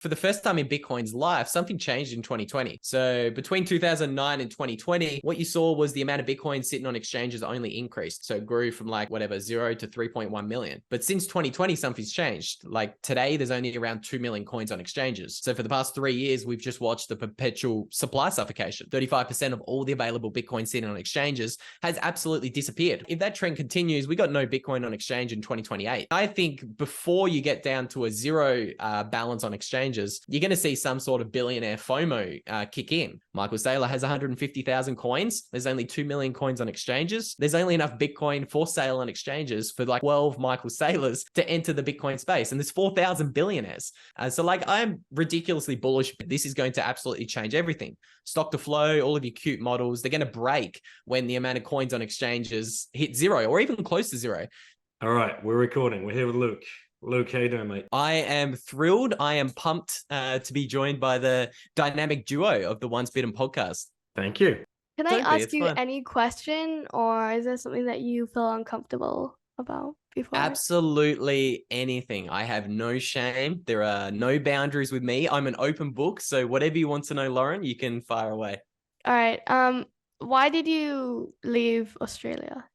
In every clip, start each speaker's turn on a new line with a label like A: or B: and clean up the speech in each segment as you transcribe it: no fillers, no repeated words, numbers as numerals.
A: for the first time in Bitcoin's life, something changed in 2020. So between 2009 and 2020, what you saw was the amount of Bitcoin sitting on exchanges only increased. So it grew from like whatever, 0 to 3.1 million. But since 2020, something's changed. Like today, there's only around 2 million coins on exchanges. So for the past 3 years, we've just watched the perpetual supply suffocation. 35% of all the available Bitcoin sitting on exchanges has absolutely disappeared. If that trend continues, we got no Bitcoin on exchange in 2028. I think before you get down to a zero balance on exchanges, you're going to see some sort of billionaire FOMO kick in. Michael Saylor has 150,000 coins. There's only 2 million coins on exchanges. There's only enough Bitcoin for sale on exchanges for like 12 Michael Saylors to enter the Bitcoin space. And there's 4,000 billionaires. So like I'm ridiculously bullish. This is going to absolutely change everything. Stock to flow, all of your cute models, they're going to break when the amount of coins on exchanges hit zero or even close to zero.
B: All right, we're recording. We're here with Luke. Luke, how you doing, mate?
A: I am thrilled. I am pumped to be joined by the dynamic duo of the Once Bitten podcast.
B: Thank you.
C: Can I ask you any question, or is there something that you feel uncomfortable about before?
A: Absolutely anything. I have no shame. There are no boundaries with me. I'm an open book. So whatever you want to know, Lauren, you can fire away.
C: All right. Why did you leave Australia?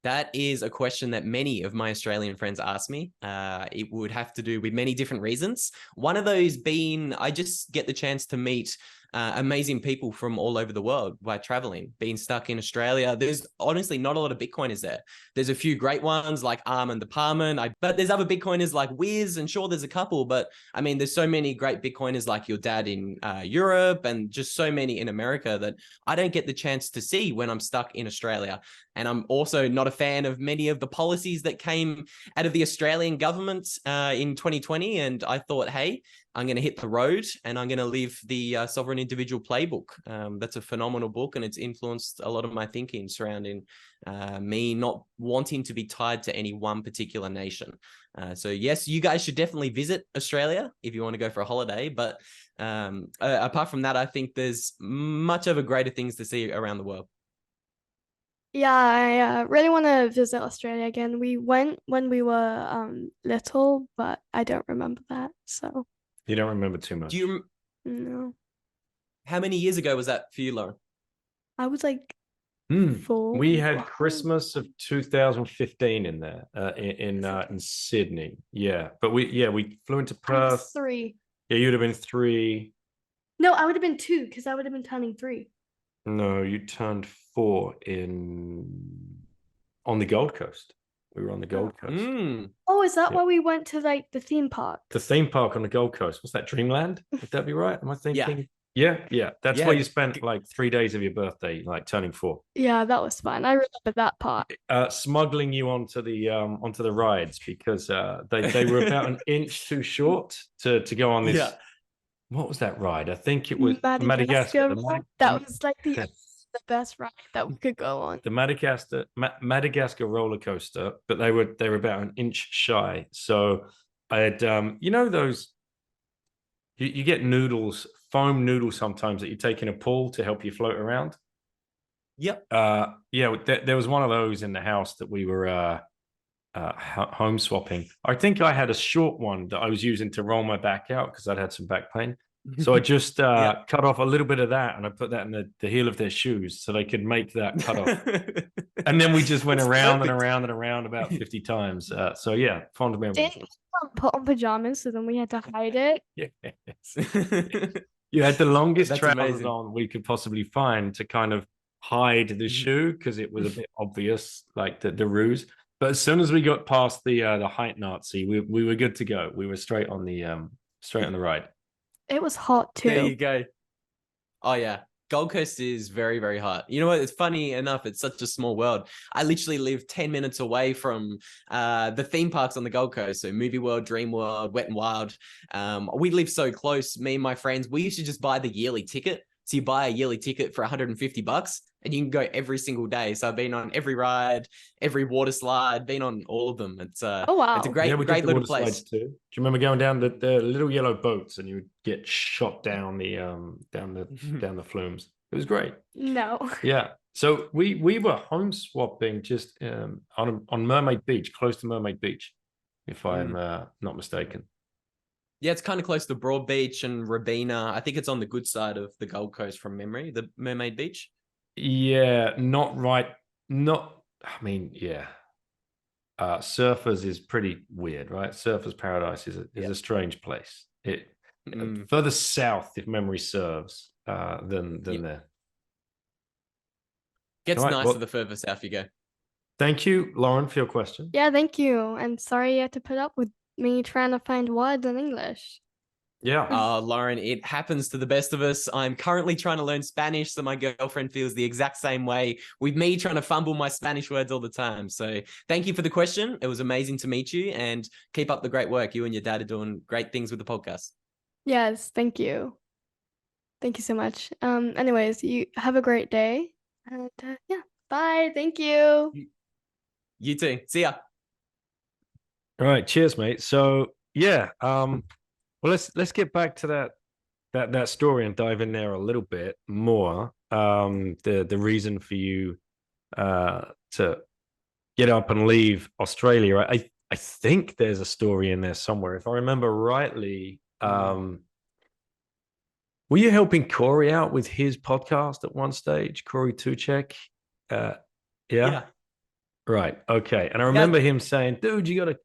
A: That is a question that many of my Australian friends ask me. It would have to do with many different reasons. One of those being I just get the chance to meet amazing people from all over the world by traveling. Being stuck in Australia, there's honestly not a lot of Bitcoiners there. There's a few great ones like Armand the Parman, but there's other Bitcoiners like Wiz, and sure, there's a couple, but I mean, there's so many great Bitcoiners like your dad in Europe and just so many in America that I don't get the chance to see when I'm stuck in Australia. And I'm also not a fan of many of the policies that came out of the Australian government in 2020. And I thought, hey, I'm going to hit the road and I'm going to live the Sovereign Individual Playbook. That's a phenomenal book, and it's influenced a lot of my thinking surrounding me not wanting to be tied to any one particular nation. So yes, you guys should definitely visit Australia if you want to go for a holiday. But apart from that, I think there's much other greater things to see around the world.
C: Yeah, I really want to visit Australia again. We went when we were little, but I don't remember that. So
B: you don't remember too much?
C: No.
A: How many years ago was that for you, Lauren?
C: I was like 4.
B: We had Christmas of 2015 in there in Sydney. Yeah, but we flew into Perth.
C: I was 3.
B: Yeah, you'd have been 3.
C: No, I would have been 2 because I would have been turning 3.
B: No, you turned 4 on the Gold Coast. We were on the Gold Coast.
C: Oh, is that why we went to like the theme park?
B: The theme park on the Gold Coast. What's that, Dreamland? Would that be right? Am I thinking?
A: Yeah.
B: Yeah. That's where you spent like 3 days of your birthday, like turning 4.
C: Yeah, that was fun. I remember that part.
B: Smuggling you onto the rides because they were about an inch too short to go on this.
A: Yeah.
B: What was that ride? I think it was
C: Madagascar. That was like the best ride that we could go on.
B: The Madagascar roller coaster, but they were about an inch shy. So I had those you get noodles, foam noodles sometimes that you take in a pool to help you float around.
A: Yep.
B: There was one of those in the house that we were home swapping. I think I had a short one that I was using to roll my back out because I'd had some back pain. So I just cut off a little bit of that and I put that in the heel of their shoes so they could make that cut off. And then we just went around and around and around about 50 times. So yeah, fond memories.
C: Didn't put on pajamas, so then we had to hide it.
B: Yes. You had the longest trousers on we could possibly find to kind of hide the shoe because it was a bit obvious, like the ruse. But as soon as we got past the height Nazi, we were good to go. We were straight on the ride.
C: It was hot too.
A: There you go. Oh yeah, Gold Coast is very, very hot. You know what? It's funny enough. It's such a small world. I literally live 10 minutes away from the theme parks on the Gold Coast. So Movie World, Dream World, Wet and Wild. We live so close. Me and my friends, we used to just buy the yearly ticket. So you buy a yearly ticket for $150 and you can go every single day. So I've been on every ride, every water slide, been on all of them. It's
C: oh wow,
A: it's a great little place.
B: Too. Do you remember going down the little yellow boats and you would get shot down the down the flumes? It was great.
C: No.
B: Yeah. So we were home swapping just on Mermaid Beach, close to Mermaid Beach, if I'm not mistaken.
A: Yeah, it's kind of close to Broadbeach and Robina. I think it's on the good side of the Gold Coast from memory, the Mermaid Beach.
B: Yeah, not right. Not, I mean, yeah. Surfers is pretty weird, right? Surfers Paradise is
A: Yeah.
B: a strange place. It
A: Mm,
B: further south, if memory serves,
A: yeah.
B: than there. All
A: Gets
B: right.
A: nicer the
B: Well,
A: further south you go.
B: thank you, Lauren, for your question.
C: Yeah, thank you. And sorry you had to put up with me trying to find words in English.
B: Yeah.
A: Lauren, it happens to the best of us. I'm currently trying to learn Spanish, so my girlfriend feels the exact same way with me trying to fumble my Spanish words all the time. So thank you for the question. It was amazing to meet you, and keep up the great work. You and your dad are doing great things with the podcast.
C: Yes, thank you. Thank you so much. Anyways, you have a great day. And yeah, bye. Thank you.
A: You too. See ya.
B: All right. Cheers, mate. So yeah. Well, let's get back to that story and dive in there a little bit more. The reason for you to get up and leave Australia. I think there's a story in there somewhere. If I remember rightly, were you helping Corey out with his podcast at one stage, Corey Tuchek? Uh, yeah.
A: Yeah.
B: Right. Okay. And I
A: Yeah.
B: remember him saying, "Dude, you got to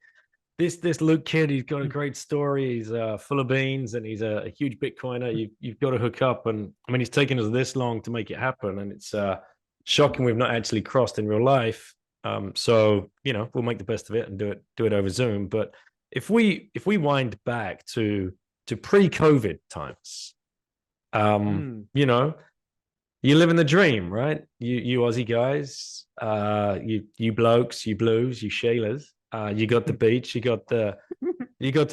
B: this Luke kid. He's got a great story. He's full of beans, and he's a huge Bitcoiner. You've got to hook up." And I mean, it's taken us this long to make it happen, and it's shocking we've not actually crossed in real life. So we'll make the best of it and do it over Zoom. But if we wind back to pre-COVID times,
A: Mm.
B: you live in the dream, right? You Aussie guys, you blokes, you blues, you Sheilas. You got the beach, you got the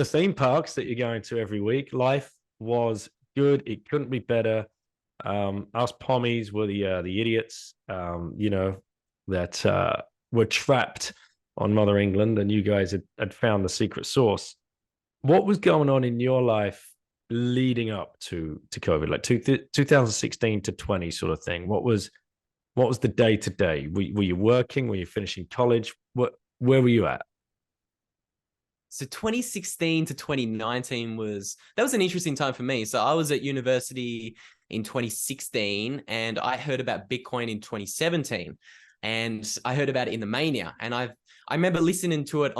B: theme parks that you're going to every week. Life was good. It couldn't be better. Us pommies were the idiots, that were trapped on Mother England, and you guys had found the secret sauce. What was going on in your life leading up to COVID, like 2016 to 20 sort of thing? What was the day to day? Were you working? Were you finishing college? Where were you at?
A: So 2016 to 2019 was an interesting time for me. So I was at university in 2016 and I heard about Bitcoin in 2017 and I heard about it in the mania. And I remember listening to it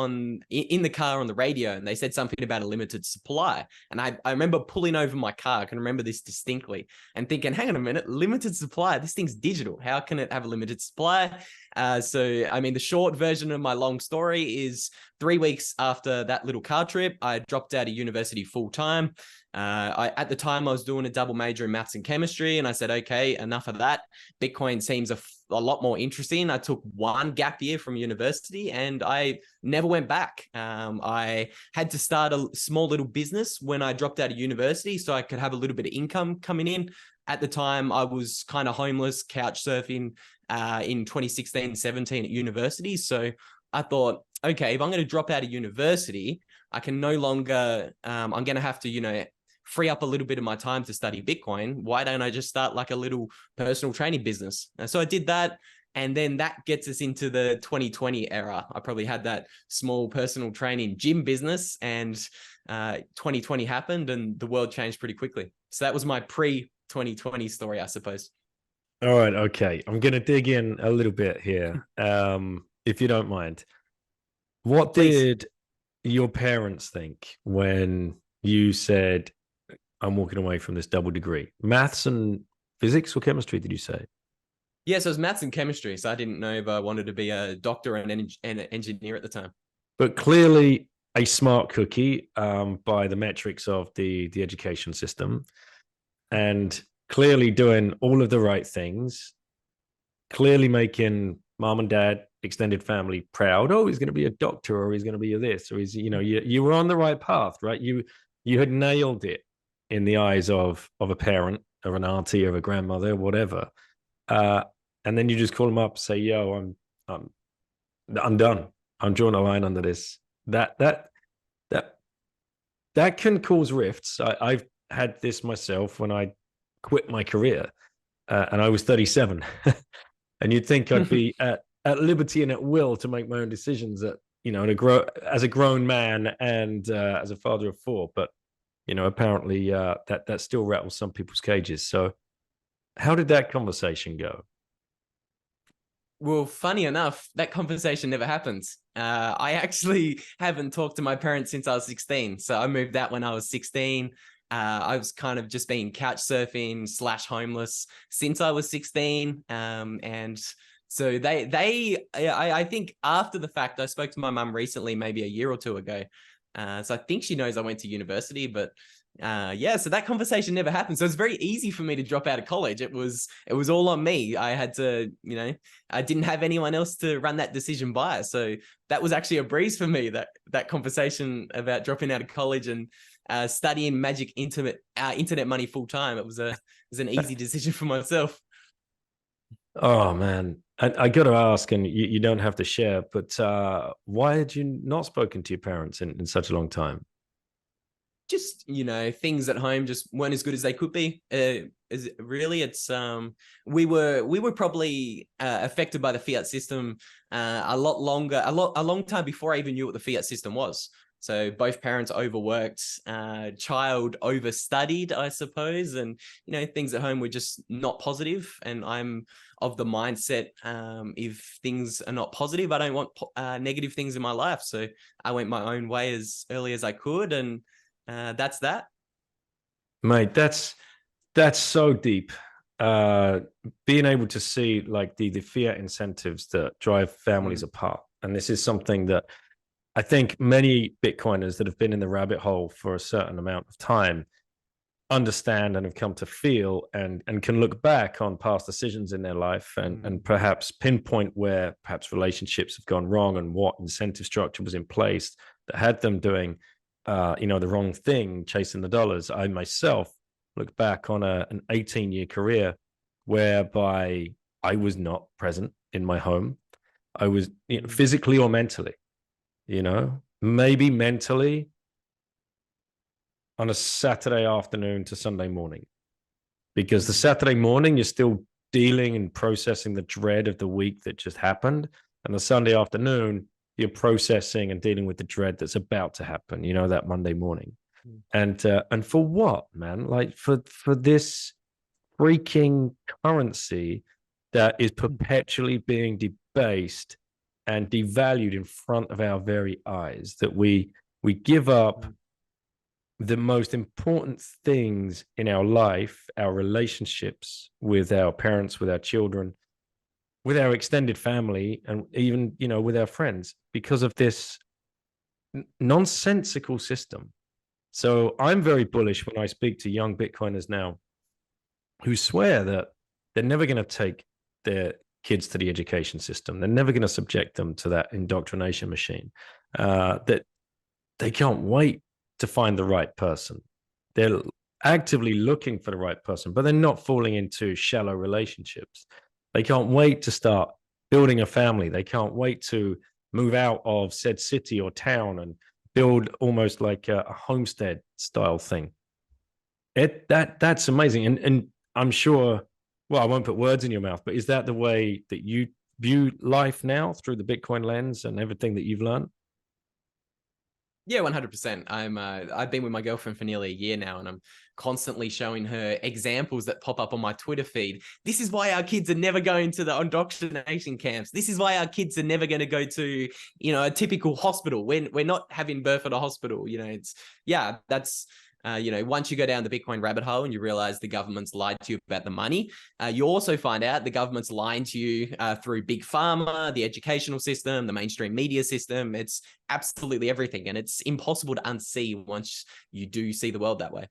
A: in the car on the radio, and they said something about a limited supply. And I remember pulling over my car. I can remember this distinctly and thinking, hang on a minute, limited supply. This thing's digital. How can it have a limited supply? So, I mean, the short version of my long story is 3 weeks after that little car trip, I dropped out of university full time. At the time, I was doing a double major in maths and chemistry, and I said, okay, enough of that. Bitcoin seems a lot more interesting. I took one gap year from university, and I never went back. I had to start a small little business when I dropped out of university so I could have a little bit of income coming in. At the time, I was kind of homeless, couch surfing in 2016, 17 at university. So I thought, okay, if I'm going to drop out of university, I can no longer, I'm going to have to, free up a little bit of my time to study Bitcoin. Why don't I just start like a little personal training business? And so I did that. And then that gets us into the 2020 era. I probably had that small personal training gym business, and 2020 happened and the world changed pretty quickly. So that was my pre-2020 story, I suppose.
B: All right, okay. I'm going to dig in a little bit here, if you don't mind. What
A: Please.
B: did your parents think when you said, "I'm walking away from this double degree"? Maths and physics or chemistry, did you say?
A: Yeah, so it was maths and chemistry. So I didn't know if I wanted to be a doctor and an engineer at the time.
B: But clearly a smart cookie, by the metrics of the education system, and clearly doing all of the right things, clearly making mom and dad, extended family proud. Oh, he's going to be a doctor, or he's going to be a this, or you were on the right path, right? You had nailed it in the eyes of a parent, of an auntie, of a grandmother, whatever. Uh, and then you just call them up, say, "Yo, I'm done. I'm drawing a line under this." That that can cause rifts. I've had this myself when I quit my career, and I was 37. And you'd think I'd be at liberty and at will to make my own decisions as a grown man and as a father of four. But apparently that still rattles some people's cages. So how did that conversation go?
A: Well, funny enough, that conversation never happened. I actually haven't talked to my parents since I was 16. So I moved out when I was 16. I was kind of just being couch surfing / homeless since I was 16. And so I think after the fact, I spoke to my mum recently, maybe a year or two ago. So I think she knows I went to university, but yeah, so that conversation never happened. So it's very easy for me to drop out of college. It was all on me. I had to, I didn't have anyone else to run that decision by. So that was actually a breeze for me, that conversation about dropping out of college and studying magic internet money full time. It was an easy decision for myself.
B: Oh man, I got to ask, and you don't have to share, but why had you not spoken to your parents in such a long time?
A: Just things at home just weren't as good as they could be. It's we were probably affected by the fiat system a long time before I even knew what the fiat system was. So both parents overworked, child overstudied, I suppose, and things at home were just not positive. And I'm of the mindset, if things are not positive, I don't want negative things in my life. So I went my own way as early as I could, and that's that.
B: Mate, that's so deep. Uh, Being able to see like the fiat incentives that drive families apart, and this is something that I think many Bitcoiners that have been in the rabbit hole for a certain amount of time understand and have come to feel, and can look back on past decisions in their life and perhaps pinpoint where perhaps relationships have gone wrong and what incentive structure was in place that had them doing the wrong thing, chasing the dollars. I myself look back on an 18-year career whereby I was not present in my home. I was physically or mentally, maybe mentally on a Saturday afternoon to Sunday morning, because the Saturday morning you're still dealing and processing the dread of the week that just happened, and the Sunday afternoon you're processing and dealing with the dread that's about to happen, that Monday morning. And for what, man? Like for this freaking currency that is perpetually being debased and devalued in front of our very eyes, that we give up the most important things in our life, our relationships with our parents, with our children, with our extended family, and even, with our friends, because of this nonsensical system. So I'm very bullish when I speak to young Bitcoiners now who swear that they're never going to take their kids to the education system. They're never going to subject them to that indoctrination machine, that they can't wait to find the right person. They're actively looking for the right person, but they're not falling into shallow relationships. They can't wait to start building a family. They can't wait to move out of said city or town and build almost like a homestead style thing. That's amazing. And I'm sure, well, I won't put words in your mouth, but is that the way that you view life now, through the Bitcoin lens and everything that you've learned?
A: Yeah, 100%. I've been with my girlfriend for nearly a year now, and I'm constantly showing her examples that pop up on my Twitter feed. This is why our kids are never going to the indoctrination camps. This is why our kids are never going to go to, a typical hospital. We're not having birth at a hospital. That's once you go down the Bitcoin rabbit hole and you realize the government's lied to you about the money, you also find out the government's lying to you through big pharma, the educational system, the mainstream media system. It's absolutely everything. And it's impossible to unsee once you do see the world that way.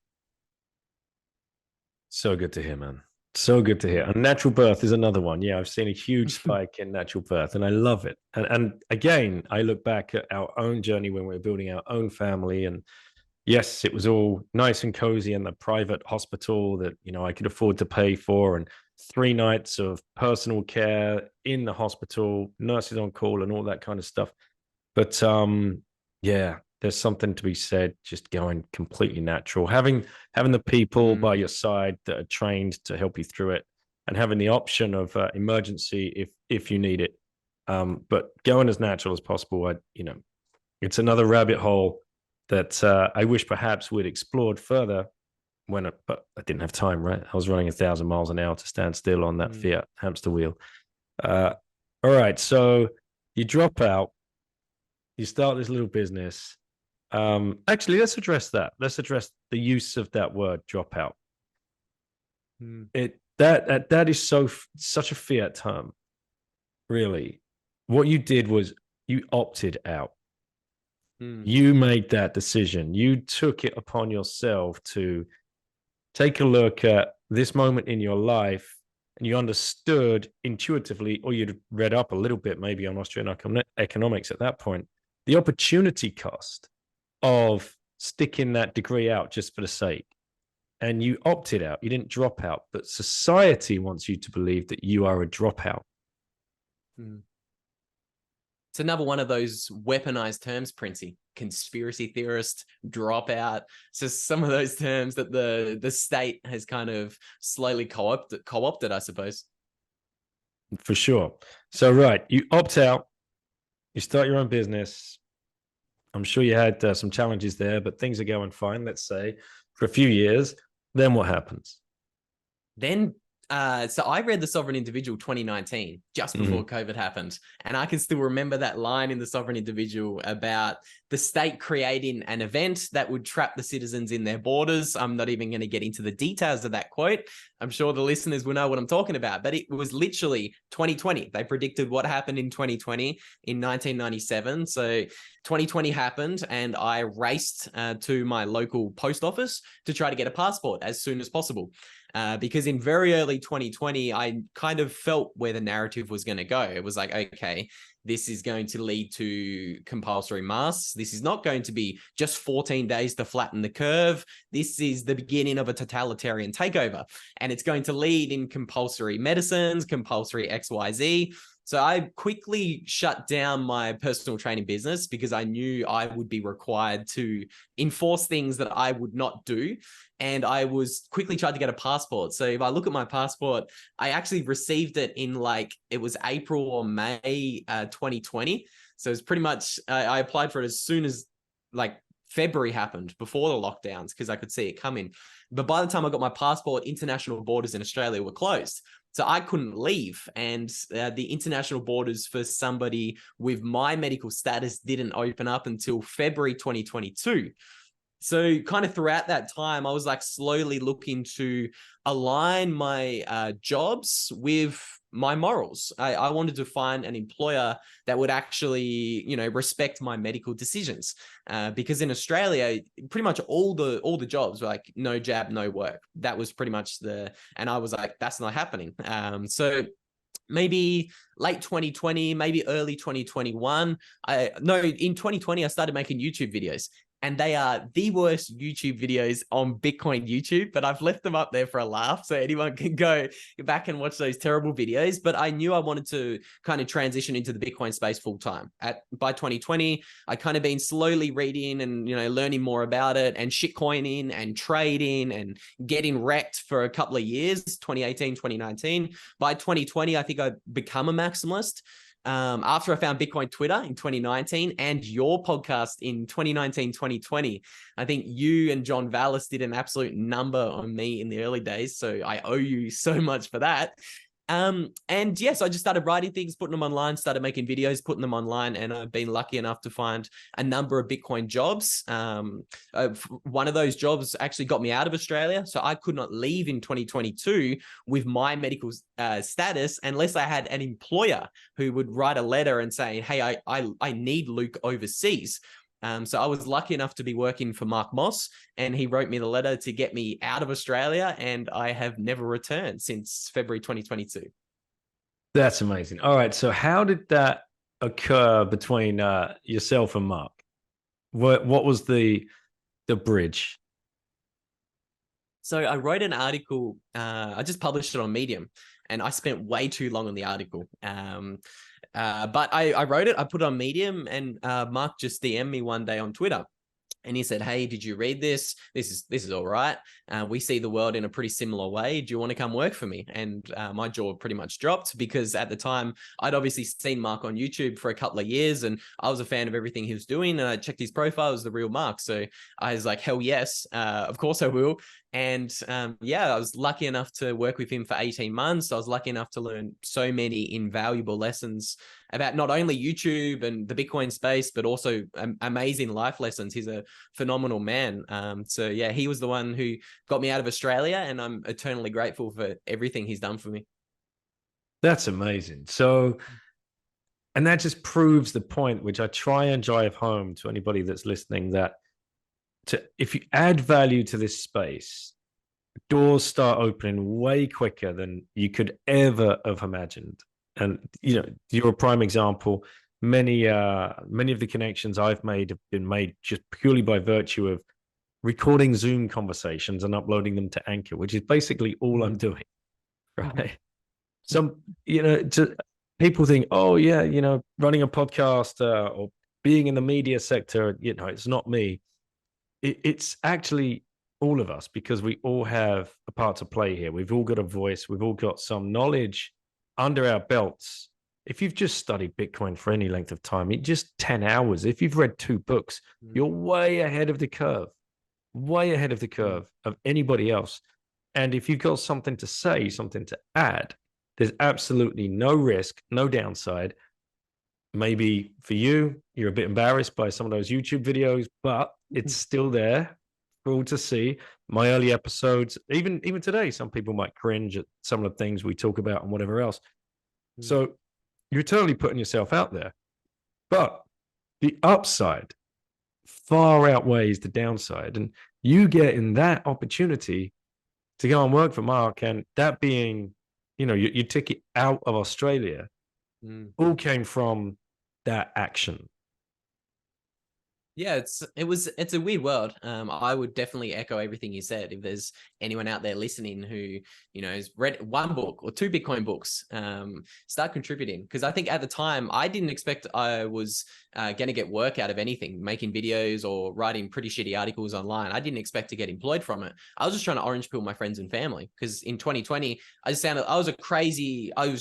B: So good to hear, man. So good to hear. And natural birth is another one. Yeah, I've seen a huge spike in natural birth, and I love it. And again, I look back at our own journey when we were building our own family, and yes, it was all nice and cozy in the private hospital that, I could afford to pay for, and 3 nights of personal care in the hospital, nurses on call and all that kind of stuff. But yeah, there's something to be said just going completely natural, having the people by your side that are trained to help you through it, and having the option of emergency if you need it. But going as natural as possible. It's another rabbit hole that I wish perhaps we'd explored further but I didn't have time, right? I was running 1,000 miles an hour to stand still on that Fiat hamster wheel. All right, so you drop out, you start this little business. Actually, let's address that. Let's address the use of that word, drop out. That is such a Fiat term, really. What you did was you opted out. You made that decision. You took it upon yourself to take a look at this moment in your life, and you understood intuitively, or you'd read up a little bit maybe on Austrian economics at that point, the opportunity cost of sticking that degree out just for the sake. And you opted out. You didn't drop out, but society wants you to believe that you are a dropout.
A: It's another one of those weaponized terms, Princey. Conspiracy theorist, dropout. So some of those terms that the state has kind of slowly co-opted, I suppose.
B: For sure. So, right, you opt out, you start your own business. I'm sure you had some challenges there, but things are going fine, let's say, for a few years. Then what happens?
A: Then, so I read The Sovereign Individual 2019, just before COVID happened. And I can still remember that line in The Sovereign Individual about the state creating an event that would trap the citizens in their borders. I'm not even going to get into the details of that quote. I'm sure the listeners will know what I'm talking about, but it was literally 2020. They predicted what happened in 2020 in 1997. So 2020 happened, and I raced to my local post office to try to get a passport as soon as possible. Because in very early 2020, I kind of felt where the narrative was going to go. It was like, okay, this is going to lead to compulsory masks. This is not going to be just 14 days to flatten the curve. This is the beginning of a totalitarian takeover. And it's going to lead in compulsory medicines, compulsory XYZ. So I quickly shut down my personal training business because I knew I would be required to enforce things that I would not do. And I was quickly trying to get a passport. So if I look at my passport, I actually received it in it was April or May 2020. So it's pretty much, I applied for it as soon as February happened, before the lockdowns, because I could see it coming. But by the time I got my passport, international borders in Australia were closed. So I couldn't leave. And the international borders for somebody with my medical status didn't open up until February 2022. So kind of throughout that time, I was slowly looking to align my jobs with my morals. I wanted to find an employer that would actually, respect my medical decisions. Because in Australia, pretty much all the jobs were no jab, no work. That was pretty much and I was like, that's not happening. So maybe late 2020, maybe early 2021. In 2020, I started making YouTube videos. And they are the worst YouTube videos on Bitcoin YouTube, but I've left them up there for a laugh, so anyone can go back and watch those terrible videos. But I knew I wanted to kind of transition into the Bitcoin space full time. By 2020, I kind of been slowly reading and learning more about it, and shitcoining and trading and getting wrecked for a couple of years, 2018, 2019. By 2020, I think I'd become a maximalist. After I found Bitcoin Twitter in 2019 and your podcast in 2019, 2020, I think you and John Vallis did an absolute number on me in the early days. So I owe you so much for that. And yes, I just started writing things, putting them online, started making videos, putting them online. And I've been lucky enough to find a number of Bitcoin jobs. One of those jobs actually got me out of Australia. So I could not leave in 2022 with my medical status unless I had an employer who would write a letter and say, hey, I need Luke overseas. So I was lucky enough to be working for Mark Moss, and he wrote me the letter to get me out of Australia, and I have never returned since February 2022.
B: That's amazing. All right, so how did that occur between yourself and Mark? What was the bridge?
A: So I wrote an article. I just published it on Medium, and I spent way too long on the article. But I wrote it, I put it on Medium, and Mark just DM'd me one day on Twitter. And he said, hey, did you read this? This is all right. We see the world in a pretty similar way. Do you want to come work for me? And my jaw pretty much dropped, because at the time I'd obviously seen Mark on YouTube for a couple of years, and I was a fan of everything he was doing. And I checked his profile, it was the real Mark. So I was like, hell yes, of course I will. And yeah, I was lucky enough to work with him for 18 months. I was lucky enough to learn so many invaluable lessons about not only YouTube and the Bitcoin space, but also amazing life lessons. He's a phenomenal man. So yeah, he was the one who got me out of Australia, and I'm eternally grateful for everything he's done for me.
B: That's amazing. So, and that just proves the point, which I try and drive home to anybody that's listening, that if you add value to this space, doors start opening way quicker than you could ever have imagined. And you're a prime example. Many of the connections I've made have been made just purely by virtue of recording Zoom conversations and uploading them to Anchor, which is basically all I'm doing. Right. Some, people think, oh yeah, running a podcast or being in the media sector, it's not me. It's actually all of us, because we all have a part to play here. We've all got a voice. We've all got some knowledge under our belts. If you've just studied Bitcoin for any length of time, it's just 10 hours. If you've read 2 books, you're way ahead of the curve of anybody else. And if you've got something to say, something to add, there's absolutely no risk, no downside. Maybe for you, you're a bit embarrassed by some of those YouTube videos, but it's still there for all to see. My early episodes, even today, some people might cringe at some of the things we talk about and whatever else. So you're totally putting yourself out there. But the upside far outweighs the downside. And you getting that opportunity to go and work for Mark, and that being, your ticket out of Australia, all came from that action.
A: Yeah, it's a weird world. I would definitely echo everything you said. If there's anyone out there listening who, has read 1 book or 2 Bitcoin books, start contributing. Because I think at the time I didn't expect I was going to get work out of anything, making videos or writing pretty shitty articles online. I didn't expect to get employed from it. I was just trying to orange pill my friends and family, because in 2020, I was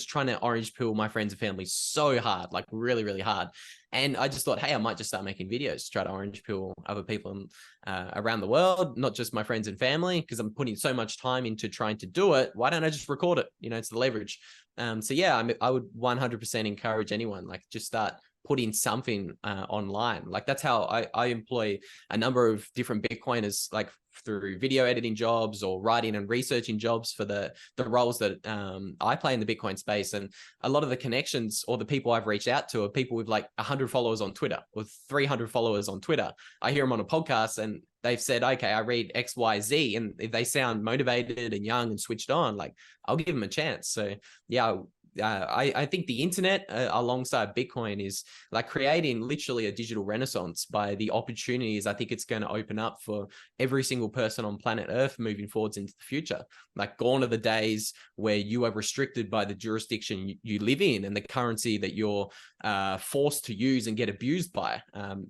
A: trying to orange pill my friends and family so hard, like really, really hard. And I just thought, hey, I might just start making videos to try to orange pill other people around the world, not just my friends and family, because I'm putting so much time into trying to do it. Why don't I just record it? It's the leverage. So yeah, I would 100% encourage anyone, like, just start putting something online. Like, that's how I employ a number of different Bitcoiners, like through video editing jobs or writing and researching jobs for the roles that I play in the Bitcoin space. And a lot of the connections or the people I've reached out to are people with like 100 followers on Twitter or 300 followers on Twitter. I hear them on a podcast and they've said, okay, I read X, Y, Z. And if they sound motivated and young and switched on, like, I'll give them a chance. So yeah, I think the internet alongside Bitcoin is like creating literally a digital renaissance by the opportunities I think it's going to open up for every single person on planet Earth moving forwards into the future. Like, gone are the days where you are restricted by the jurisdiction you live in and the currency that you're forced to use and get abused by.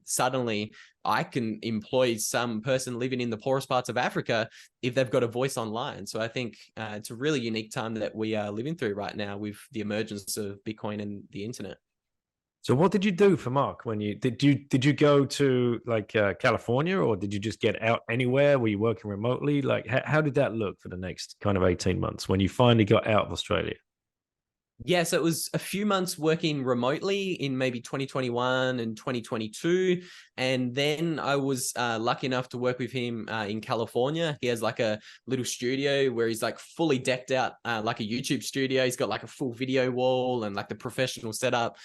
A: Suddenly, I can employ some person living in the poorest parts of Africa if they've got a voice online. So I think it's a really unique time that we are living through right now with the emergence of Bitcoin and the internet.
B: So what did you do for Mark when did you go to like California, or did you just get out anywhere? Were you working remotely? Like, how did that look for the next kind of 18 months when you finally got out of Australia?
A: Yeah, so it was a few months working remotely in maybe 2021 and 2022. And then I was lucky enough to work with him in California. He has like a little studio where he's like fully decked out like a YouTube studio. He's got like a full video wall and like the professional setup.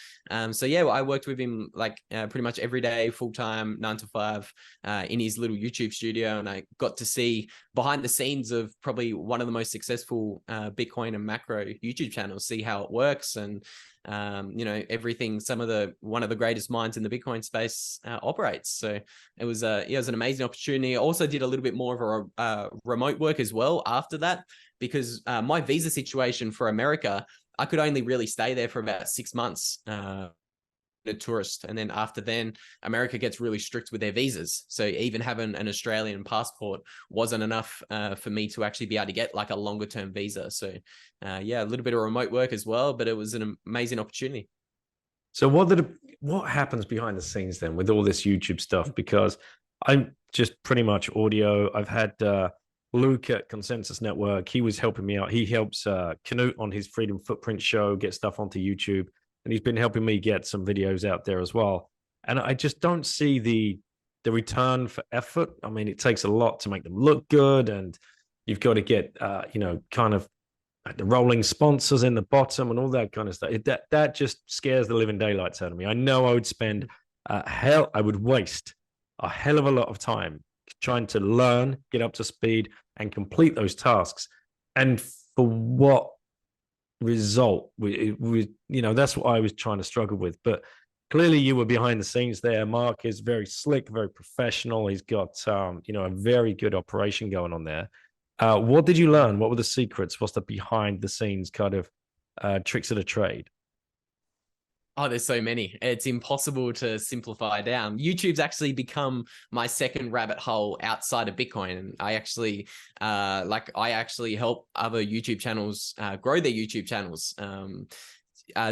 A: So yeah, I worked with him like pretty much every day, full time, 9 to 5 in his little YouTube studio. And I got to see behind the scenes of probably one of the most successful Bitcoin and macro YouTube channels, see how it works and everything one of the greatest minds in the Bitcoin space operates. So it was an amazing opportunity. I also did a little bit more of a remote work as well after that, because my visa situation for America, I could only really stay there for about 6 months a tourist. And then after then, America gets really strict with their visas. So even having an Australian passport wasn't enough for me to actually be able to get like a longer term visa. So yeah, a little bit of remote work as well, but it was an amazing opportunity.
B: So what happens behind the scenes then with all this YouTube stuff? Because I'm just pretty much audio. I've had Luke at Consensus Network. He was helping me out. He helps Canute on his Freedom Footprint show get stuff onto YouTube, and he's been helping me get some videos out there as well. And I just don't see the return for effort. I mean, it takes a lot to make them look good, and you've got to get kind of the rolling sponsors in the bottom and all that kind of stuff. That just scares the living daylights out of me. I know I would spend I would waste a hell of a lot of time trying to learn, get up to speed, and complete those tasks. And for what result? That's what I was trying to struggle with. But clearly, you were behind the scenes there. Mark is very slick, very professional. He's got a very good operation going on there. What did you learn? What were the secrets? What's the behind the scenes kind of tricks of the trade?
A: Oh, there's so many. It's impossible to simplify down. YouTube's actually become my second rabbit hole outside of Bitcoin. And I actually help other YouTube channels grow their YouTube channels.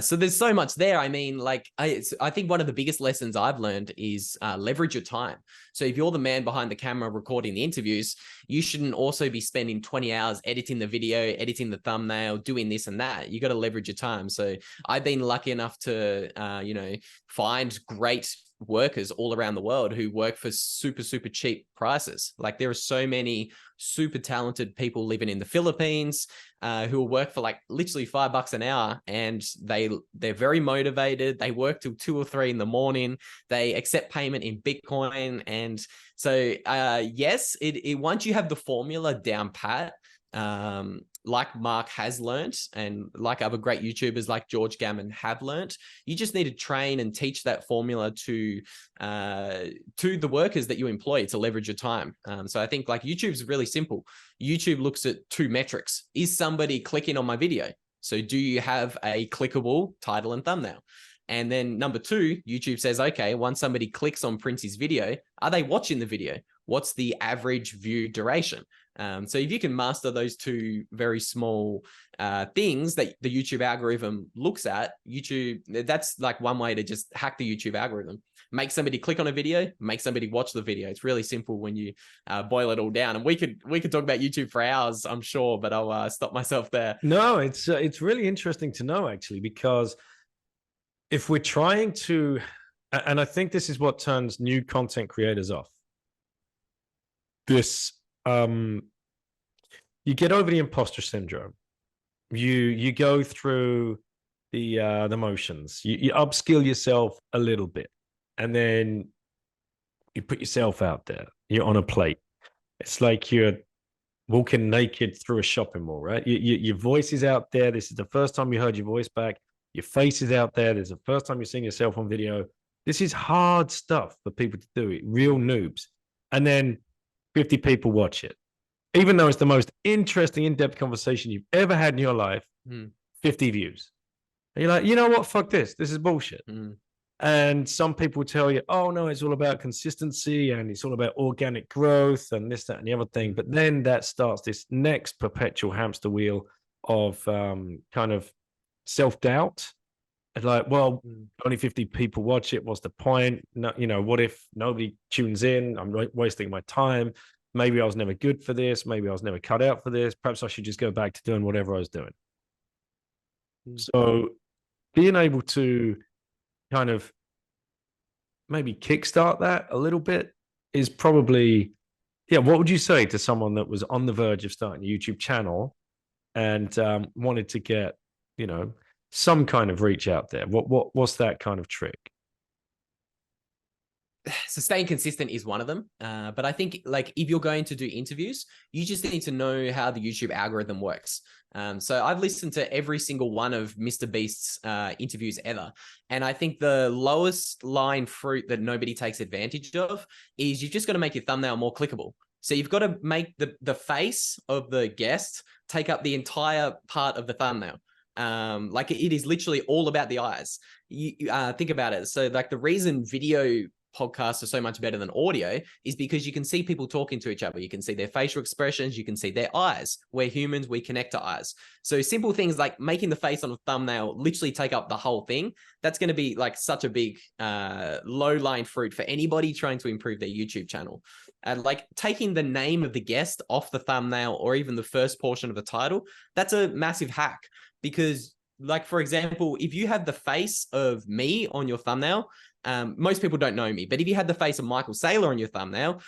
A: So there's so much there. I mean, like, I think one of the biggest lessons I've learned is leverage your time. So if you're the man behind the camera recording the interviews, you shouldn't also be spending 20 hours editing the video, editing the thumbnail, doing this and that. You got to leverage your time. So I've been lucky enough to, find great workers all around the world who work for super, super cheap prices. Like, there are so many super talented people living in the Philippines who will work for like literally $5 an hour, and they're very motivated. They work till 2 or 3 in the morning. They accept payment in Bitcoin. And so yes, it once you have the formula down pat, like Mark has learned, and like other great YouTubers like George Gammon have learned, you just need to train and teach that formula to the workers that you employ to leverage your time. So I think like YouTube's really simple. YouTube looks at 2 metrics. Is somebody clicking on my video? So do you have a clickable title and thumbnail? And then number 2, YouTube says, okay, once somebody clicks on Prince's video, are they watching the video? What's the average view duration? So if you can master those 2 very small things that the YouTube algorithm looks at, that's like one way to just hack the YouTube algorithm. Make somebody click on a video, make somebody watch the video. It's really simple when you boil it all down. And we could talk about YouTube for hours, I'm sure, but I'll stop myself there.
B: No, it's really interesting to know, actually, because if we're trying to, and I think this is what turns new content creators off. This you get over the imposter syndrome. You go through the motions. You upskill yourself a little bit, and then you put yourself out there. You're on a plate. It's like you're walking naked through a shopping mall, right? Your voice is out there. This is the first time you heard your voice back. Your face is out there. This is the first time you're seeing yourself on video. This is hard stuff for people to do it, real noobs. And then 50 people watch it. Even though it's the most interesting, in-depth conversation you've ever had in your life, 50 views. And you're like, you know what? Fuck this. This is bullshit. And some people tell you, oh, no, it's all about consistency and it's all about organic growth and this, that, and the other thing. But then that starts this next perpetual hamster wheel of kind of self-doubt. And like, well, only 50 people watch it. What's the point? No, what if nobody tunes in? I'm wasting my time. Maybe I was never good for this. Maybe I was never cut out for this. Perhaps I should just go back to doing whatever I was doing. So being able to kind of maybe kickstart that a little bit is probably, what would you say to someone that was on the verge of starting a YouTube channel and wanted to get, some kind of reach out there? What's that kind of trick?
A: So staying consistent is one of them. But I think like if you're going to do interviews, you just need to know how the YouTube algorithm works. So I've listened to every single one of Mr. Beast's interviews ever. And I think the lowest line fruit that nobody takes advantage of is you've just got to make your thumbnail more clickable. So you've got to make the face of the guest take up the entire part of the thumbnail. Like it is literally all about the eyes. You think about it. So like the reason video podcasts are so much better than audio is because you can see people talking to each other. You can see their facial expressions. You can see their eyes. We're humans. We connect to eyes. So simple things like making the face on a thumbnail literally take up the whole thing. That's going to be like such a big low-lying fruit for anybody trying to improve their YouTube channel. And like taking the name of the guest off the thumbnail or even the first portion of the title, that's a massive hack. Because like, for example, if you have the face of me on your thumbnail, most people don't know me, but if you had the face of Michael Saylor on your thumbnail,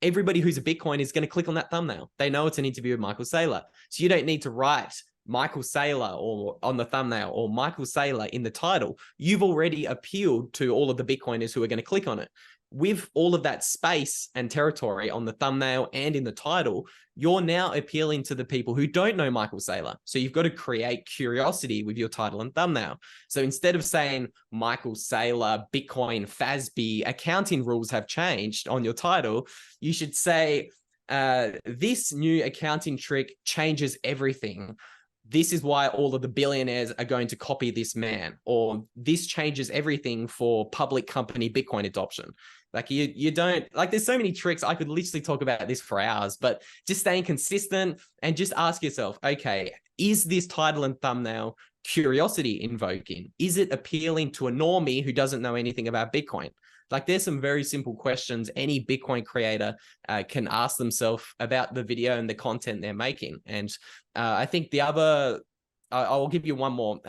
A: everybody who's a Bitcoin is going to click on that thumbnail. They know it's an interview with Michael Saylor. So you don't need to write Michael Saylor or on the thumbnail or Michael Saylor in the title. You've already appealed to all of the Bitcoiners who are going to click on it. With all of that space and territory on the thumbnail and in the title, you're now appealing to the people who don't know Michael Saylor. So you've got to create curiosity with your title and thumbnail. So instead of saying Michael Saylor, Bitcoin, FASB, accounting rules have changed on your title, you should say, this new accounting trick changes everything. This is why all of the billionaires are going to copy this man, or this changes everything for public company Bitcoin adoption. Like you don't like, there's so many tricks. I could literally talk about this for hours, but just staying consistent and just ask yourself, okay, is this title and thumbnail curiosity invoking? Is it appealing to a normie who doesn't know anything about Bitcoin? Like there's some very simple questions any Bitcoin creator can ask themselves about the video and the content they're making. And I think the other, I'll give you one more.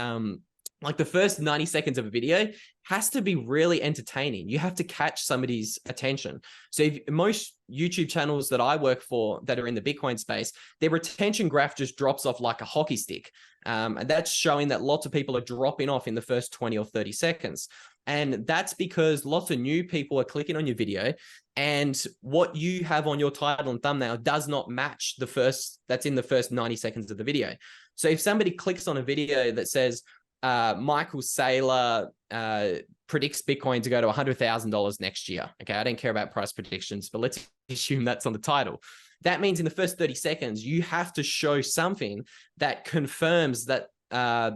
A: Like the first 90 seconds of a video has to be really entertaining. You have to catch somebody's attention. So if most YouTube channels that I work for that are in the Bitcoin space, their retention graph just drops off like a hockey stick. And that's showing that lots of people are dropping off in the first 20 or 30 seconds. And that's because lots of new people are clicking on your video, and what you have on your title and thumbnail does not match that's in the first 90 seconds of the video. So if somebody clicks on a video that says, Michael Saylor predicts Bitcoin to go to $100,000 next year. Okay, I don't care about price predictions, but let's assume that's on the title. That means in the first 30 seconds, you have to show something that confirms that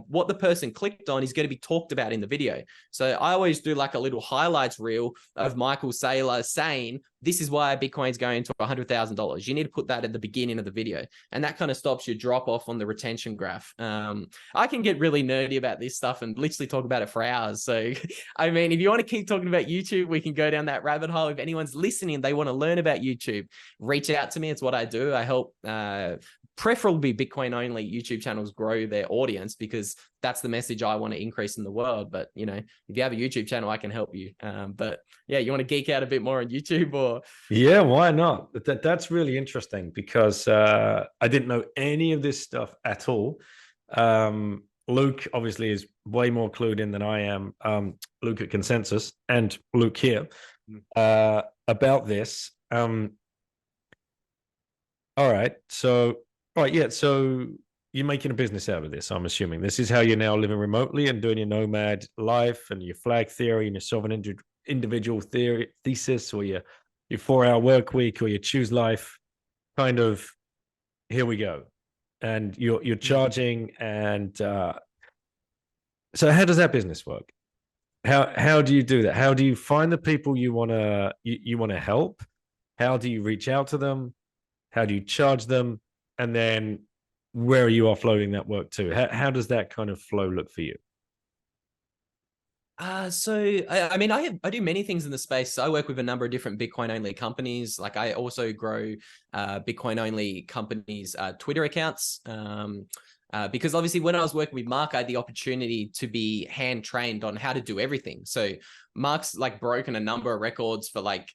A: what the person clicked on is going to be talked about in the video. So I always do like a little highlights reel of Michael Saylor saying, this is why Bitcoin's going to $100,000. You need to put that at the beginning of the video. And that kind of stops your drop off on the retention graph. I can get really nerdy about this stuff and literally talk about it for hours. So, I mean, if you want to keep talking about YouTube, we can go down that rabbit hole. If anyone's listening, they want to learn about YouTube, reach out to me. It's what I do. I help preferably Bitcoin only YouTube channels grow their audience, because that's the message I want to increase in the world. But, you know, if you have a YouTube channel, I can help you. But yeah, you want to geek out a bit more on YouTube or?
B: Yeah, why not? That's really interesting, because I didn't know any of this stuff at all. Luke obviously is way more clued in than I am. Luke at Consensus and Luke here about this. All right. So you're making a business out of this, I'm assuming. This is how you're now living remotely and doing your nomad life and your flag theory and your sovereign individual thesis, or your 4-hour work week, or your choose life. Kind of, here we go. And you're charging. And so how does that business work? How do you do that? How do you find the people you want to help? How do you reach out to them? How do you charge them? And then where are you offloading that work to? How does that kind of flow look for you?
A: So I mean, I do many things in the space. So I work with a number of different Bitcoin only companies. Like I also grow Bitcoin only companies' Twitter accounts. Because obviously when I was working with Mark, I had the opportunity to be hand trained on how to do everything. So Mark's like broken a number of records for like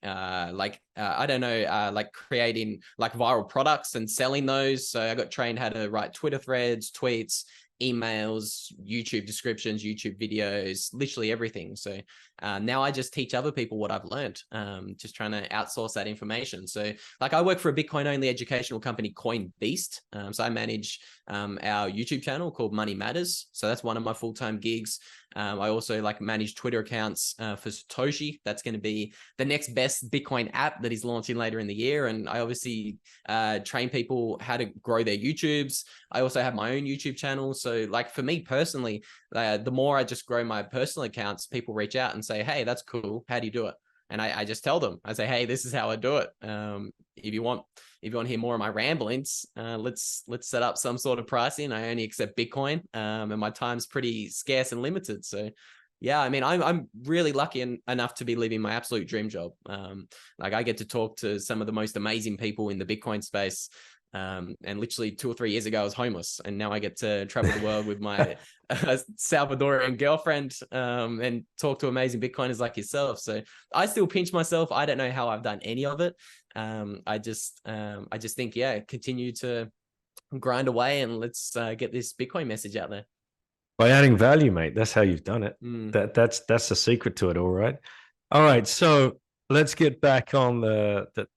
A: creating like viral products and selling those. So I got trained how to write Twitter threads, tweets, emails, YouTube descriptions, YouTube videos, literally everything. So now I just teach other people what I've learned, just trying to outsource that information. So like I work for a Bitcoin only educational company, Coin Beast. So I manage our YouTube channel called Money Matters. So that's one of my full-time gigs. I also like manage Twitter accounts for Satoshi. That's going to be the next best Bitcoin app that is launching later in the year. And I obviously train people how to grow their YouTubes. I also have my own YouTube channel. So like for me personally, the more I just grow my personal accounts, people reach out and say, hey, that's cool. How do you do it? And I just tell them, I say, hey, this is how I do it. If you want to hear more of my ramblings, let's set up some sort of pricing. I only accept Bitcoin, and my time's pretty scarce and limited. So yeah, I mean, I'm really lucky enough to be living my absolute dream job. Like I get to talk to some of the most amazing people in the Bitcoin space. And literally 2 or 3 years ago, I was homeless, and now I get to travel the world with my Salvadorian girlfriend, and talk to amazing Bitcoiners like yourself. So I still pinch myself. I don't know how I've done any of it. I just think, yeah, continue to grind away, and let's get this Bitcoin message out there.
B: By adding value, mate. That's how you've done it. That's the secret to it. All right. So let's get back on the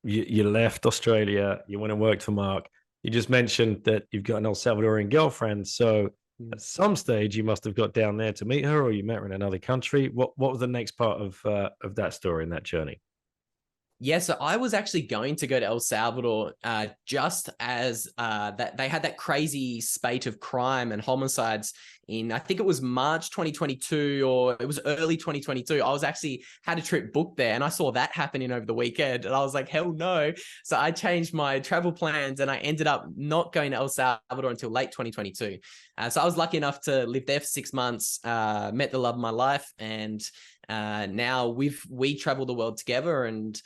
B: you left Australia, you went and worked for Mark. You just mentioned that you've got an El Salvadorian girlfriend. So at some stage, you must have got down there to meet her, or you met her in another country. What was the next part of that story and that journey?
A: Yeah, so I was actually going to go to El Salvador just as that they had that crazy spate of crime and homicides in, I think it was March 2022 or it was early 2022. I was actually had a trip booked there, and I saw that happening over the weekend, and I was like, hell no. So I changed my travel plans, and I ended up not going to El Salvador until late 2022. So I was lucky enough to live there for 6 months, met the love of my life, and now we travel the world together, and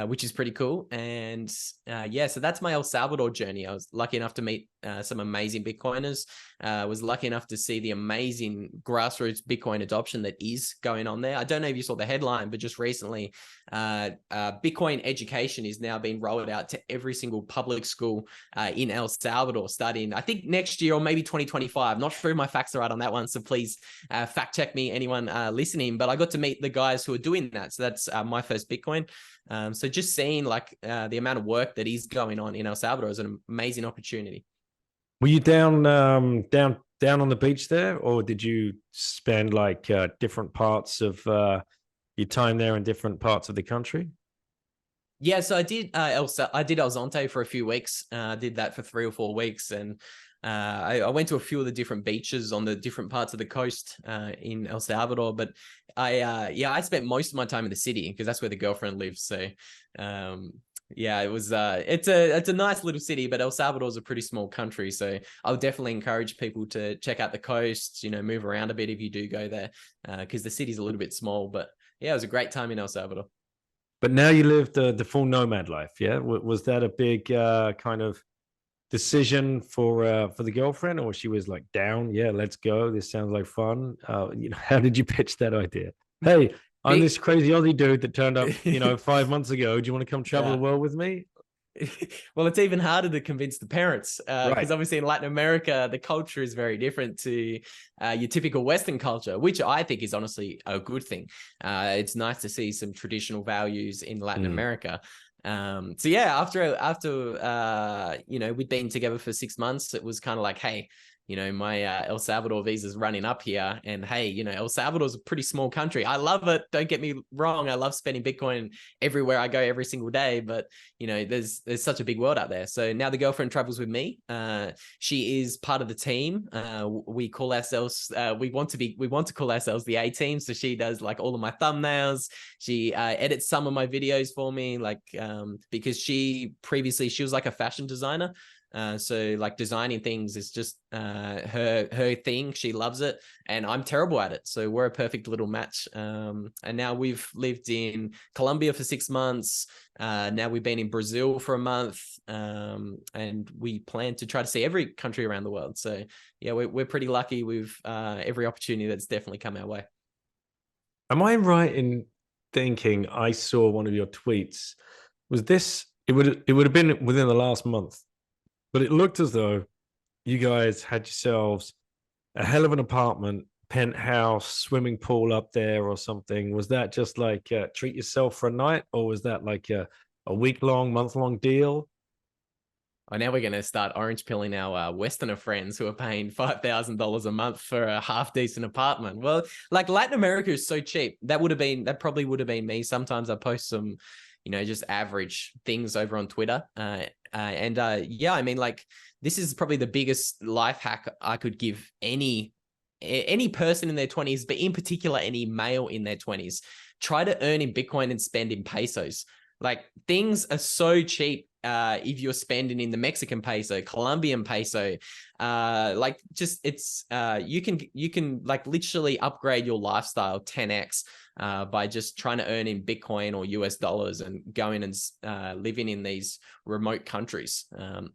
A: which is pretty cool. And yeah, so that's my El Salvador journey. I was lucky enough to meet some amazing Bitcoiners. Was lucky enough to see the amazing grassroots Bitcoin adoption that is going on there. I don't know if you saw the headline, but just recently, Bitcoin education is now being rolled out to every single public school in El Salvador starting, I think, next year or maybe 2025. Not sure if my facts are right on that one, so please fact check me, anyone listening. But I got to meet the guys who are doing that. So that's my first Bitcoin. So just seeing like the amount of work that is going on in El Salvador is an amazing opportunity.
B: Were you down on the beach there, or did you spend like different parts of your time there in different parts of the country?
A: Yeah, so I did El Zonte for a few weeks. Did that for 3 or 4 weeks, and I went to a few of the different beaches on the different parts of the coast in El Salvador. But I spent most of my time in the city because that's where the girlfriend lives. So yeah, it was it's a nice little city, but El Salvador is a pretty small country. So I would definitely encourage people to check out the coast, move around a bit if you do go there, because the city's a little bit small. But yeah, it was a great time in El Salvador.
B: But now you live the full nomad life, yeah? Was that a big kind of decision for the girlfriend, or she was like, down, yeah, let's go, this sounds like fun? How did you pitch that idea? Hey, I'm this crazy Aussie dude that turned up 5 months ago, do you want to come travel the world with me?
A: Well, it's even harder to convince the parents because
B: Right.
A: obviously in Latin America, the culture is very different to your typical Western culture, which I think is honestly a good thing. It's nice to see some traditional values in Latin America. So yeah, after we'd been together for 6 months, it was kind of like, hey, my El Salvador visa's running up here, and hey, El Salvador's a pretty small country. I love it. Don't get me wrong. I love spending Bitcoin everywhere I go every single day, but there's such a big world out there. So now the girlfriend travels with me. She is part of the team. We call ourselves, we want to call ourselves the A team. So she does like all of my thumbnails. She edits some of my videos for me, like because she was like a fashion designer. So like designing things is just her thing. She loves it, and I'm terrible at it. So we're a perfect little match. And now we've lived in Colombia for 6 months. Now we've been in Brazil for a month, and we plan to try to see every country around the world. So yeah, we're pretty lucky with every opportunity that's definitely come our way.
B: Am I right in thinking I saw one of your tweets? Was this? It would have been within the last month. But it looked as though you guys had yourselves a hell of an apartment penthouse swimming pool up there or something? Was that just like treat yourself for a night, or was that like a week-long, month-long deal?
A: Oh, now we're going to start orange pilling our Westerner friends who are paying $5,000 a month for a half decent apartment. Well, like Latin America is so cheap. That probably would have been me. Sometimes I post some, just average things over on Twitter. Yeah, I mean, like this is probably the biggest life hack I could give any person in their 20s, but in particular, any male in their 20s. Try to earn in Bitcoin and spend in pesos. Like things are so cheap if you're spending in the Mexican peso, Colombian peso, you can like literally upgrade your lifestyle 10x by just trying to earn in Bitcoin or US dollars and going and living in these remote countries.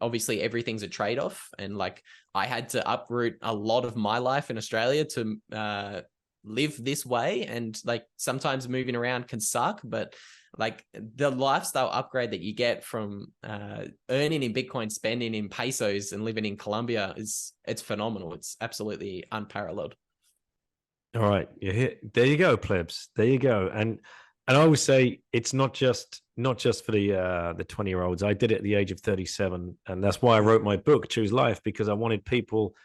A: Obviously, everything's a trade-off, and like I had to uproot a lot of my life in Australia to live this way, and like sometimes moving around can suck, but like the lifestyle upgrade that you get from earning in Bitcoin, spending in pesos, and living in Colombia it's phenomenal. It's absolutely unparalleled.
B: All right, you hit. There you go, plebs. There you go. And I always say it's not just for the 20-year-olds. I did it at the age of 37, and that's why I wrote my book, Choose Life, because I wanted people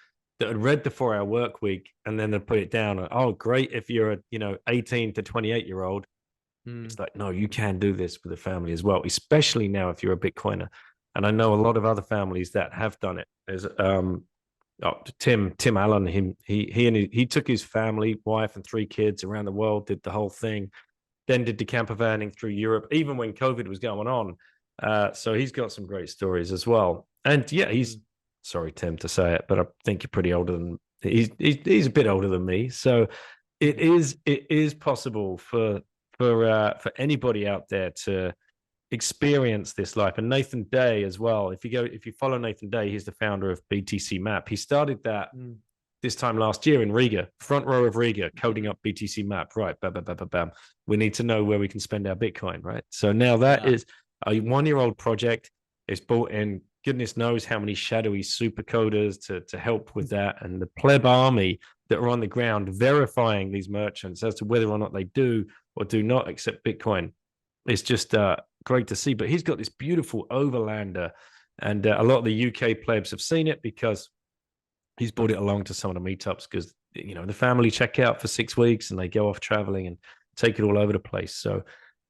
B: that had read the 4-Hour Work Week and then they put it down. Oh, great if you're a 18 to 28-year-old. It's like, no, you can do this with a family as well, especially now if you're a Bitcoiner. And I know a lot of other families that have done it. There's Tim Allen, he took his family, wife, and 3 kids around the world, did the whole thing, then did the camper vanning through Europe, even when COVID was going on. So he's got some great stories as well. And yeah, he's sorry, Tim, to say it, but I think you're pretty older than he's a bit older than me. So it is possible for anybody out there to experience this life. And Nathan Day as well. If you follow Nathan Day, he's the founder of BTC Map. He started that this time last year in Riga, front row of Riga, coding up BTC Map. Right, bam, bam, bam, bam, bam. We need to know where we can spend our Bitcoin, right? So now that is a 1-year-old project. It's brought in goodness knows how many shadowy super coders to help with that, and the pleb army that are on the ground verifying these merchants as to whether or not they do or do not accept Bitcoin. It's just great to see. But he's got this beautiful overlander, and a lot of the UK plebs have seen it because he's brought it along to some of the meetups, because the family check out for 6 weeks and they go off traveling and take it all over the place. So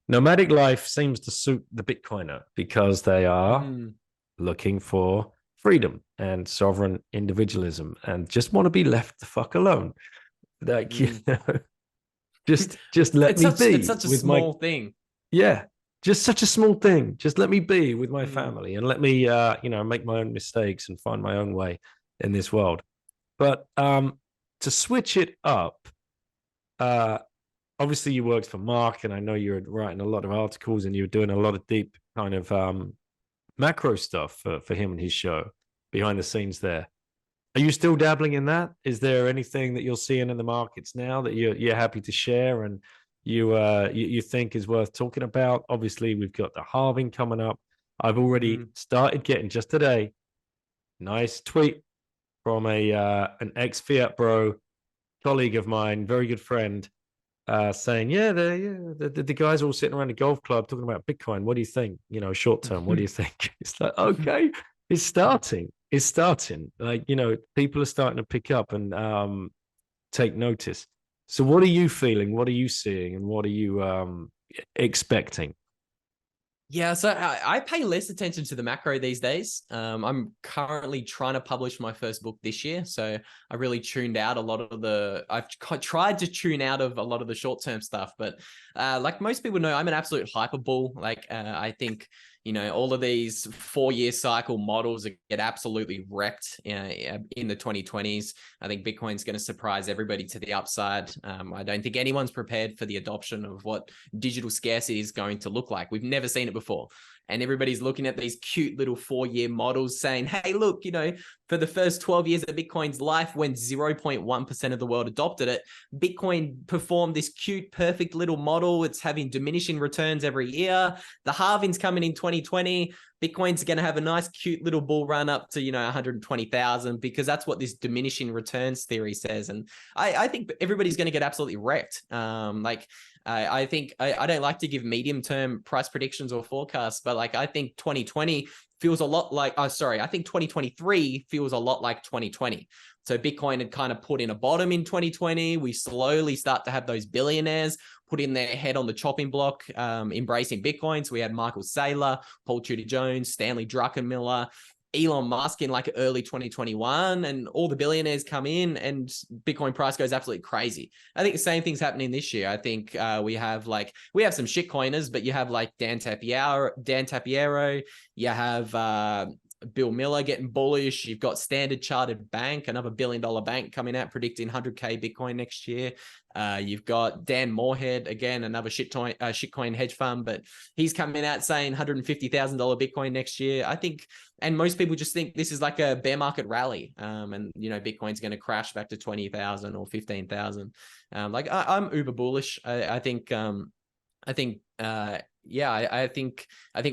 B: nomadic life seems to suit the Bitcoiner because they are looking for freedom and sovereign individualism and just want to be left the fuck alone. Like, just let me be.
A: It's such a small thing.
B: Yeah, just such a small thing. Just let me be with my family and let me, make my own mistakes and find my own way in this world. But to switch it up, obviously you worked for Mark, and I know you're writing a lot of articles and you're doing a lot of deep kind of macro stuff for him and his show behind the scenes there. Are you still dabbling in that? Is there anything that you're seeing in the markets now that you're happy to share and you think is worth talking about? Obviously, we've got the halving coming up. I've already started getting, just today, nice tweet from an ex-Fiat Bro colleague of mine, very good friend, saying, the guys are all sitting around the golf club talking about Bitcoin. What do you think? Short term, what do you think? It's like, okay, it's starting. It's starting. Like, people are starting to pick up and take notice. So what are you feeling? What are you seeing? And what are you expecting?
A: Yeah, so I pay less attention to the macro these days. I'm currently trying to publish my first book this year, so I really tuned out a lot of I've tried to tune out of a lot of the short-term stuff, but like most people know, I'm an absolute hyperbull. Like I think, all of these 4-year cycle models get absolutely wrecked in the 2020s. I think Bitcoin's going to surprise everybody to the upside. I don't think anyone's prepared for the adoption of what digital scarcity is going to look like. We've never seen it before. and everybody's looking at these cute little 4-year models saying, hey, look, for the first 12 years of Bitcoin's life, when 0.1% of the world adopted it, Bitcoin performed this cute, perfect little model. It's having diminishing returns every year. The halving's coming in 2020. Bitcoin's going to have a nice, cute little bull run up to, 120,000, because that's what this diminishing returns theory says. And I think everybody's going to get absolutely wrecked. I think I don't like to give medium-term price predictions or forecasts, but I think 2020 feels a lot like, I think 2023 feels a lot like 2020. So Bitcoin had kind of put in a bottom in 2020. We slowly start to have those billionaires putting their head on the chopping block, embracing Bitcoin. So we had Michael Saylor, Paul Tudor Jones, Stanley Druckenmiller, Elon Musk in early 2021, and all the billionaires come in and Bitcoin price goes absolutely crazy. I think the same thing's happening this year. I think we have some shitcoiners, but you have Dan Tapiero, you have Bill Miller getting bullish. You've got Standard Chartered Bank, another $1 billion bank, coming out predicting 100K Bitcoin next year. You've got Dan Moorhead, again, another shitcoin hedge fund, but he's coming out saying $150,000 Bitcoin next year. I think, and most people just think this is like a bear market rally, and Bitcoin's going to crash back to 20,000 or 15,000. I'm uber bullish. I think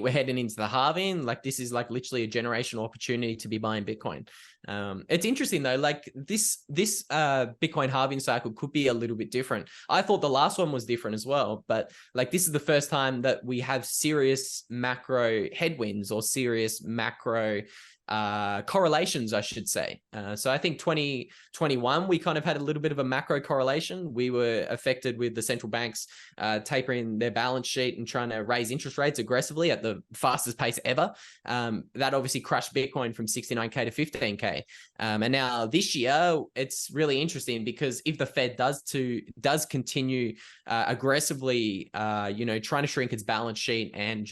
A: we're heading into the halving. This is literally a generational opportunity to be buying Bitcoin. It's interesting though, this Bitcoin halving cycle could be a little bit different. I thought the last one was different as well, but this is the first time that we have serious macro headwinds or serious macro correlations, I should say. So I think 2021, we kind of had a little bit of a macro correlation. We were affected with the central banks tapering their balance sheet and trying to raise interest rates aggressively at the fastest pace ever. That obviously crushed Bitcoin from 69K to 15K. And now this year, it's really interesting because if the Fed does continue aggressively, trying to shrink its balance sheet and,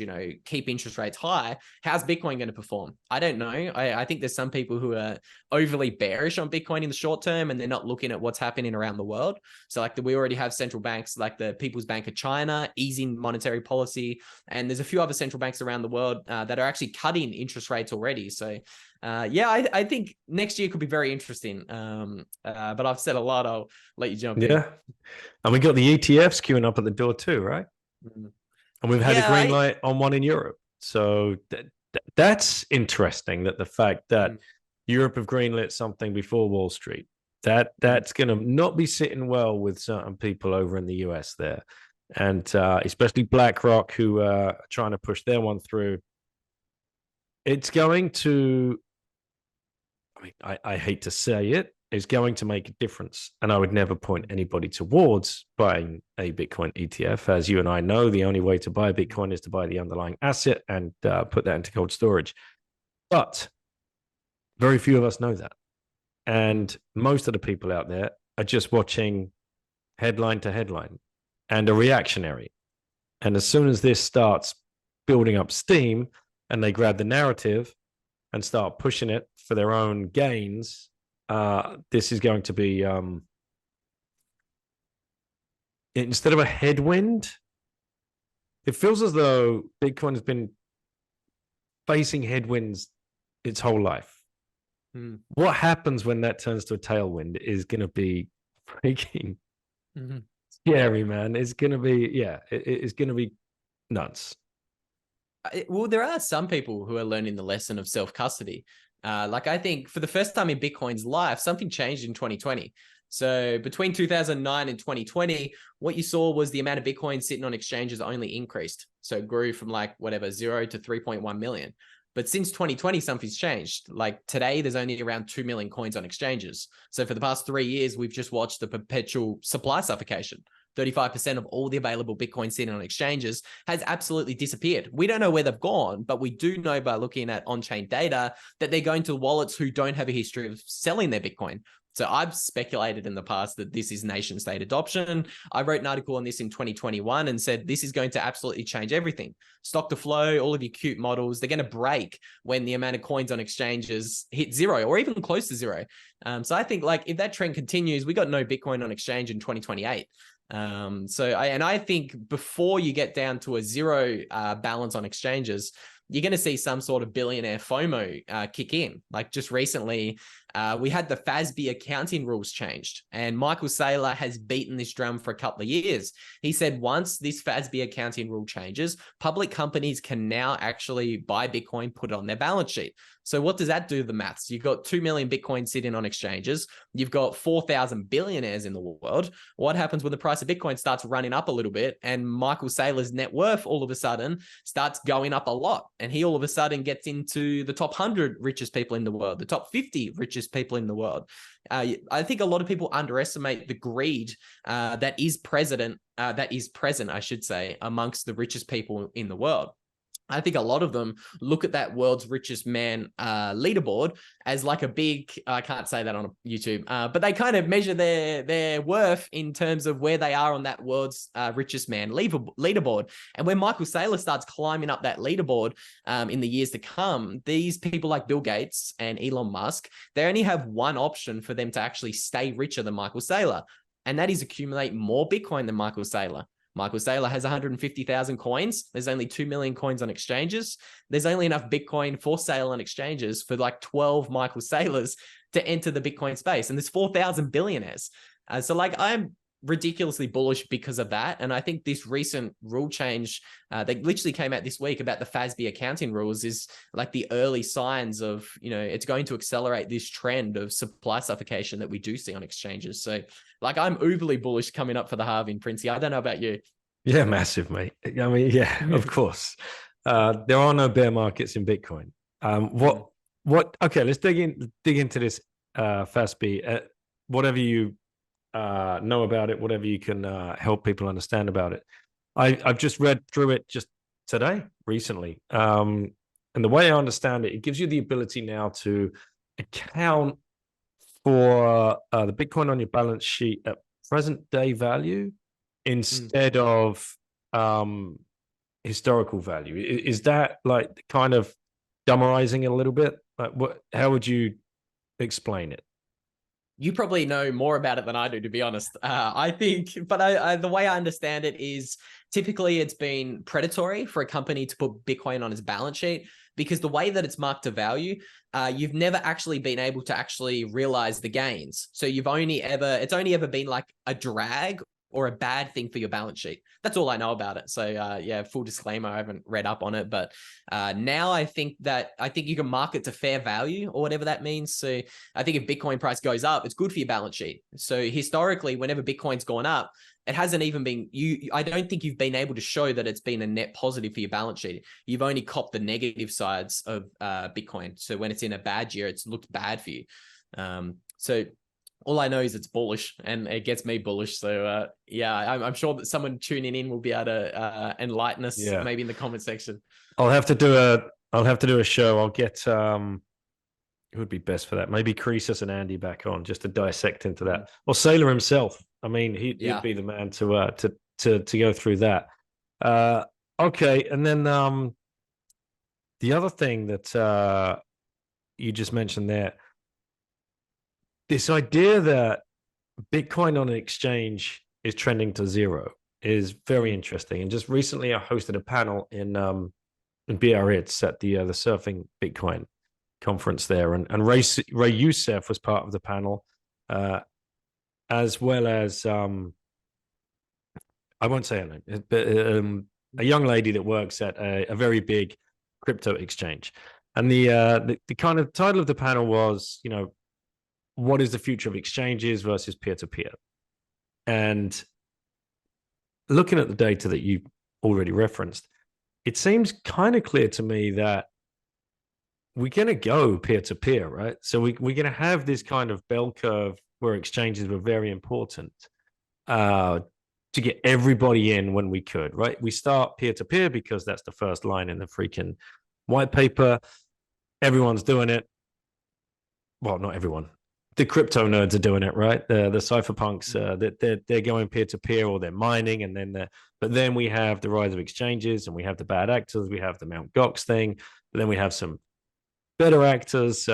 A: keep interest rates high, how's Bitcoin going to perform? I don't know. I think there's some people who are overly bearish on Bitcoin in the short term, and they're not looking at what's happening around the world. So we already have central banks like the People's Bank of China easing monetary policy, and there's a few other central banks around the world that are actually cutting interest rates already. So I think next year could be very interesting. But I've said a lot. I'll let you jump in.
B: Yeah. And we got the ETFs queuing up at the door too, right?
A: Mm.
B: And we've had a green light on one in Europe. So that's interesting, that the fact that Europe have greenlit something before Wall Street, that's going to not be sitting well with certain people over in the US there. And especially BlackRock, who are trying to push their one through. It's going to, I hate to say it, is going to make a difference. And I would never point anybody towards buying a Bitcoin ETF. As you and I know, the only way to buy Bitcoin is to buy the underlying asset and put that into cold storage. But very few of us know that. And most of the people out there are just watching headline to headline and are reactionary. And as soon as this starts building up steam and they grab the narrative and start pushing it for their own gains, this is going to be, instead of a headwind, it feels as though Bitcoin has been facing headwinds its whole life. What happens when that turns to a tailwind is going to be freaking scary, man. It's going to be, it's going to be nuts.
A: Well, there are some people who are learning the lesson of self-custody. I think for the first time in Bitcoin's life, something changed in 2020. So between 2009 and 2020, what you saw was the amount of Bitcoin sitting on exchanges only increased. So it grew from 0 to 3.1 million. But since 2020, something's changed. Today, there's only around 2 million coins on exchanges. So for the past 3 years, we've just watched the perpetual supply suffocation. 35% of all the available Bitcoin sitting on exchanges has absolutely disappeared. We don't know where they've gone, but we do know by looking at on-chain data that they're going to wallets who don't have a history of selling their Bitcoin. So I've speculated in the past that this is nation state adoption. I wrote an article on this in 2021 and said, this is going to absolutely change everything. Stock to flow, all of your cute models, they're going to break when the amount of coins on exchanges hit zero or even close to zero. So I think if that trend continues, we got no Bitcoin on exchange in 2028. I think before you get down to a zero balance on exchanges, you're going to see some sort of billionaire FOMO kick in. Like just recently, we had the FASB accounting rules changed, and Michael Saylor has beaten this drum for a couple of years. He said once this FASB accounting rule changes, public companies can now actually buy Bitcoin, put it on their balance sheet. So what does that do to the maths? You've got 2 million Bitcoin sitting on exchanges. You've got 4,000 billionaires in the world. What happens when the price of Bitcoin starts running up a little bit and Michael Saylor's net worth all of a sudden starts going up a lot? And he all of a sudden gets into the top 100 richest people in the world, the top 50 richest people in the world. I think a lot of people underestimate the greed that is present, I should say, amongst the richest people in the world. I think a lot of them look at that world's richest man leaderboard as like a big, I can't say that on YouTube, but they kind of measure their worth in terms of where they are on that world's richest man leaderboard. And when Michael Saylor starts climbing up that leaderboard in the years to come, these people like Bill Gates and Elon Musk, they only have one option for them to actually stay richer than Michael Saylor, and that is accumulate more Bitcoin than Michael Saylor. Michael Saylor has 150,000 coins. There's only 2 million coins on exchanges. There's only enough Bitcoin for sale on exchanges for like 12 Michael Saylors to enter the Bitcoin space. And there's 4,000 billionaires. So like I'm ridiculously bullish because of that. And I think this recent rule change that literally came out this week about the FASB accounting rules is like the early signs of, it's going to accelerate this trend of supply suffocation that we do see on exchanges. So like I'm overly bullish coming up for the halving, Princey. I don't know about you.
B: Yeah, massive, mate. I mean, yeah, of course. There are no bear markets in Bitcoin. Okay, let's dig into this FASB. Whatever you know about it, whatever you can help people understand about it. I've just read through it just today, recently. And the way I understand it, it gives you the ability now to account for the Bitcoin on your balance sheet at present day value instead of historical value. Is that like kind of summarizing it a little bit? Like how would you explain it?
A: You probably know more about it than I do, to be honest. I think, but the way I understand it is typically it's been predatory for a company to put Bitcoin on its balance sheet, because the way that it's marked to value, you've never actually been able to actually realize the gains. So it's only ever been like a drag or a bad thing for your balance sheet. That's all I know about it. So yeah, full disclaimer, I haven't read up on it, but now I think you can mark it to fair value or whatever that means. So I think if Bitcoin price goes up, it's good for your balance sheet. So historically, whenever Bitcoin's gone up, it hasn't even been, I don't think you've been able to show that it's been a net positive for your balance sheet. You've only copped the negative sides of Bitcoin. So when it's in a bad year, it's looked bad for you. So all I know is it's bullish, and it gets me bullish. So yeah, I'm sure that someone tuning in will be able to enlighten us, maybe in the comment section.
B: I'll have to do a show. I'll get who would be best for that? Maybe Croesus and Andy back on just to dissect into that, or Saylor himself. I mean, he'd be the man to go through that. Okay, and then the other thing that you just mentioned there, this idea that Bitcoin on an exchange is trending to zero is very interesting. And just recently, I hosted a panel in Biarritz at the Surfing Bitcoin conference there, and Ray Youssef was part of the panel, as well as I won't say her name, but a young lady that works at a very big crypto exchange. And the kind of title of the panel was, what is the future of exchanges versus peer-to-peer? And looking at the data that you already referenced, it seems kind of clear to me that we're going to go peer-to-peer, right? So we're going to have this kind of bell curve where exchanges were very important to get everybody in when we could, right? We start peer-to-peer because that's the first line in the freaking white paper. Everyone's doing it. Well, not everyone. The crypto nerds are doing it, right? The cypherpunks, they're going peer-to-peer, or they're mining, and but then we have the rise of exchanges, and we have the bad actors. We have the Mt. Gox thing, but then we have some better actors,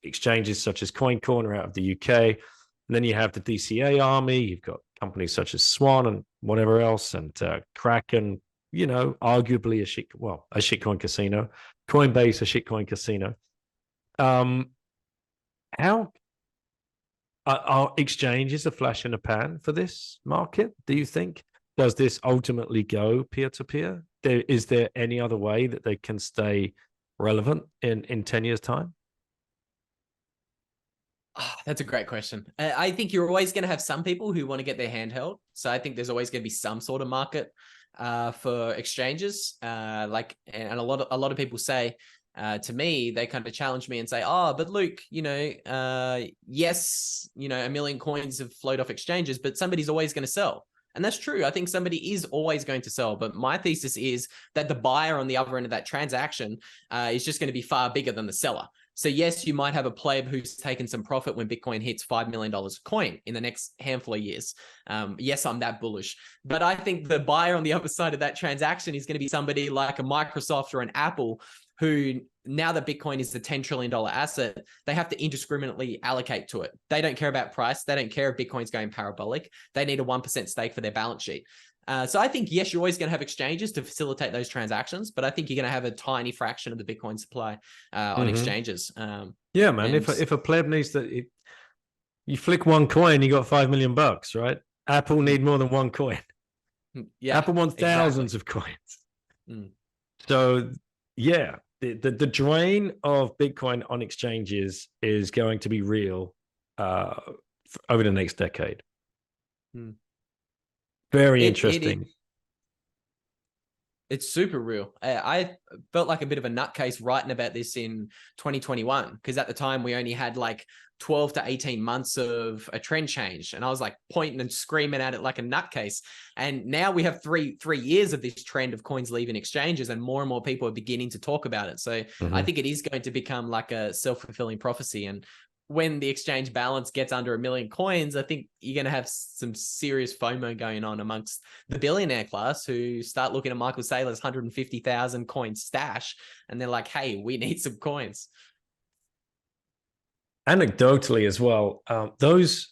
B: exchanges such as Coin Corner out of the UK, and then you have the DCA army. You've got companies such as Swan and whatever else, and Kraken, arguably a shitcoin casino, Coinbase, a shitcoin casino. How are exchanges a flash in the pan for this market? Do you think? Does this ultimately go peer to peer? Is there any other way that they can stay relevant in 10 years' time?
A: That's a great question. I think you're always going to have some people who want to get their hand held. So I think there's always going to be some sort of market for exchanges. And a lot of people say to me, they kind of challenge me and say, "Oh, but Luke, yes, a million coins have flowed off exchanges, but somebody's always going to sell." And that's true. I think somebody is always going to sell. But my thesis is that the buyer on the other end of that transaction is just going to be far bigger than the seller. So yes, you might have a pleb who's taken some profit when Bitcoin hits $5 million a coin in the next handful of years. Yes, I'm that bullish. But I think the buyer on the other side of that transaction is going to be somebody like a Microsoft or an Apple who, now that Bitcoin is the $10 trillion asset, they have to indiscriminately allocate to it. They don't care about price. They don't care if Bitcoin's going parabolic. They need a 1% stake for their balance sheet. So I think, yes, you're always going to have exchanges to facilitate those transactions, but I think you're going to have a tiny fraction of the Bitcoin supply on exchanges.
B: Yeah, man. If a pleb needs to, you flick one coin, you got $5 million, right? Apple need more than one coin.
A: Yeah,
B: Apple wants thousands of coins. So yeah, the drain of Bitcoin on exchanges is going to be real over the next decade. Very interesting.
A: It's super real. I felt like a bit of a nutcase writing about this in 2021, because at the time we only had like 12 to 18 months of a trend change. And I was like pointing and screaming at it like a nutcase. And now we have three years of this trend of coins leaving exchanges, and more people are beginning to talk about it. So I think it is going to become like a self-fulfilling prophecy. And when the exchange balance gets under 1 million coins, I think you're going to have some serious FOMO going on amongst the billionaire class, who start looking at Michael Saylor's 150,000 coin stash, and they're like, "Hey, we need some coins."
B: Anecdotally as well, those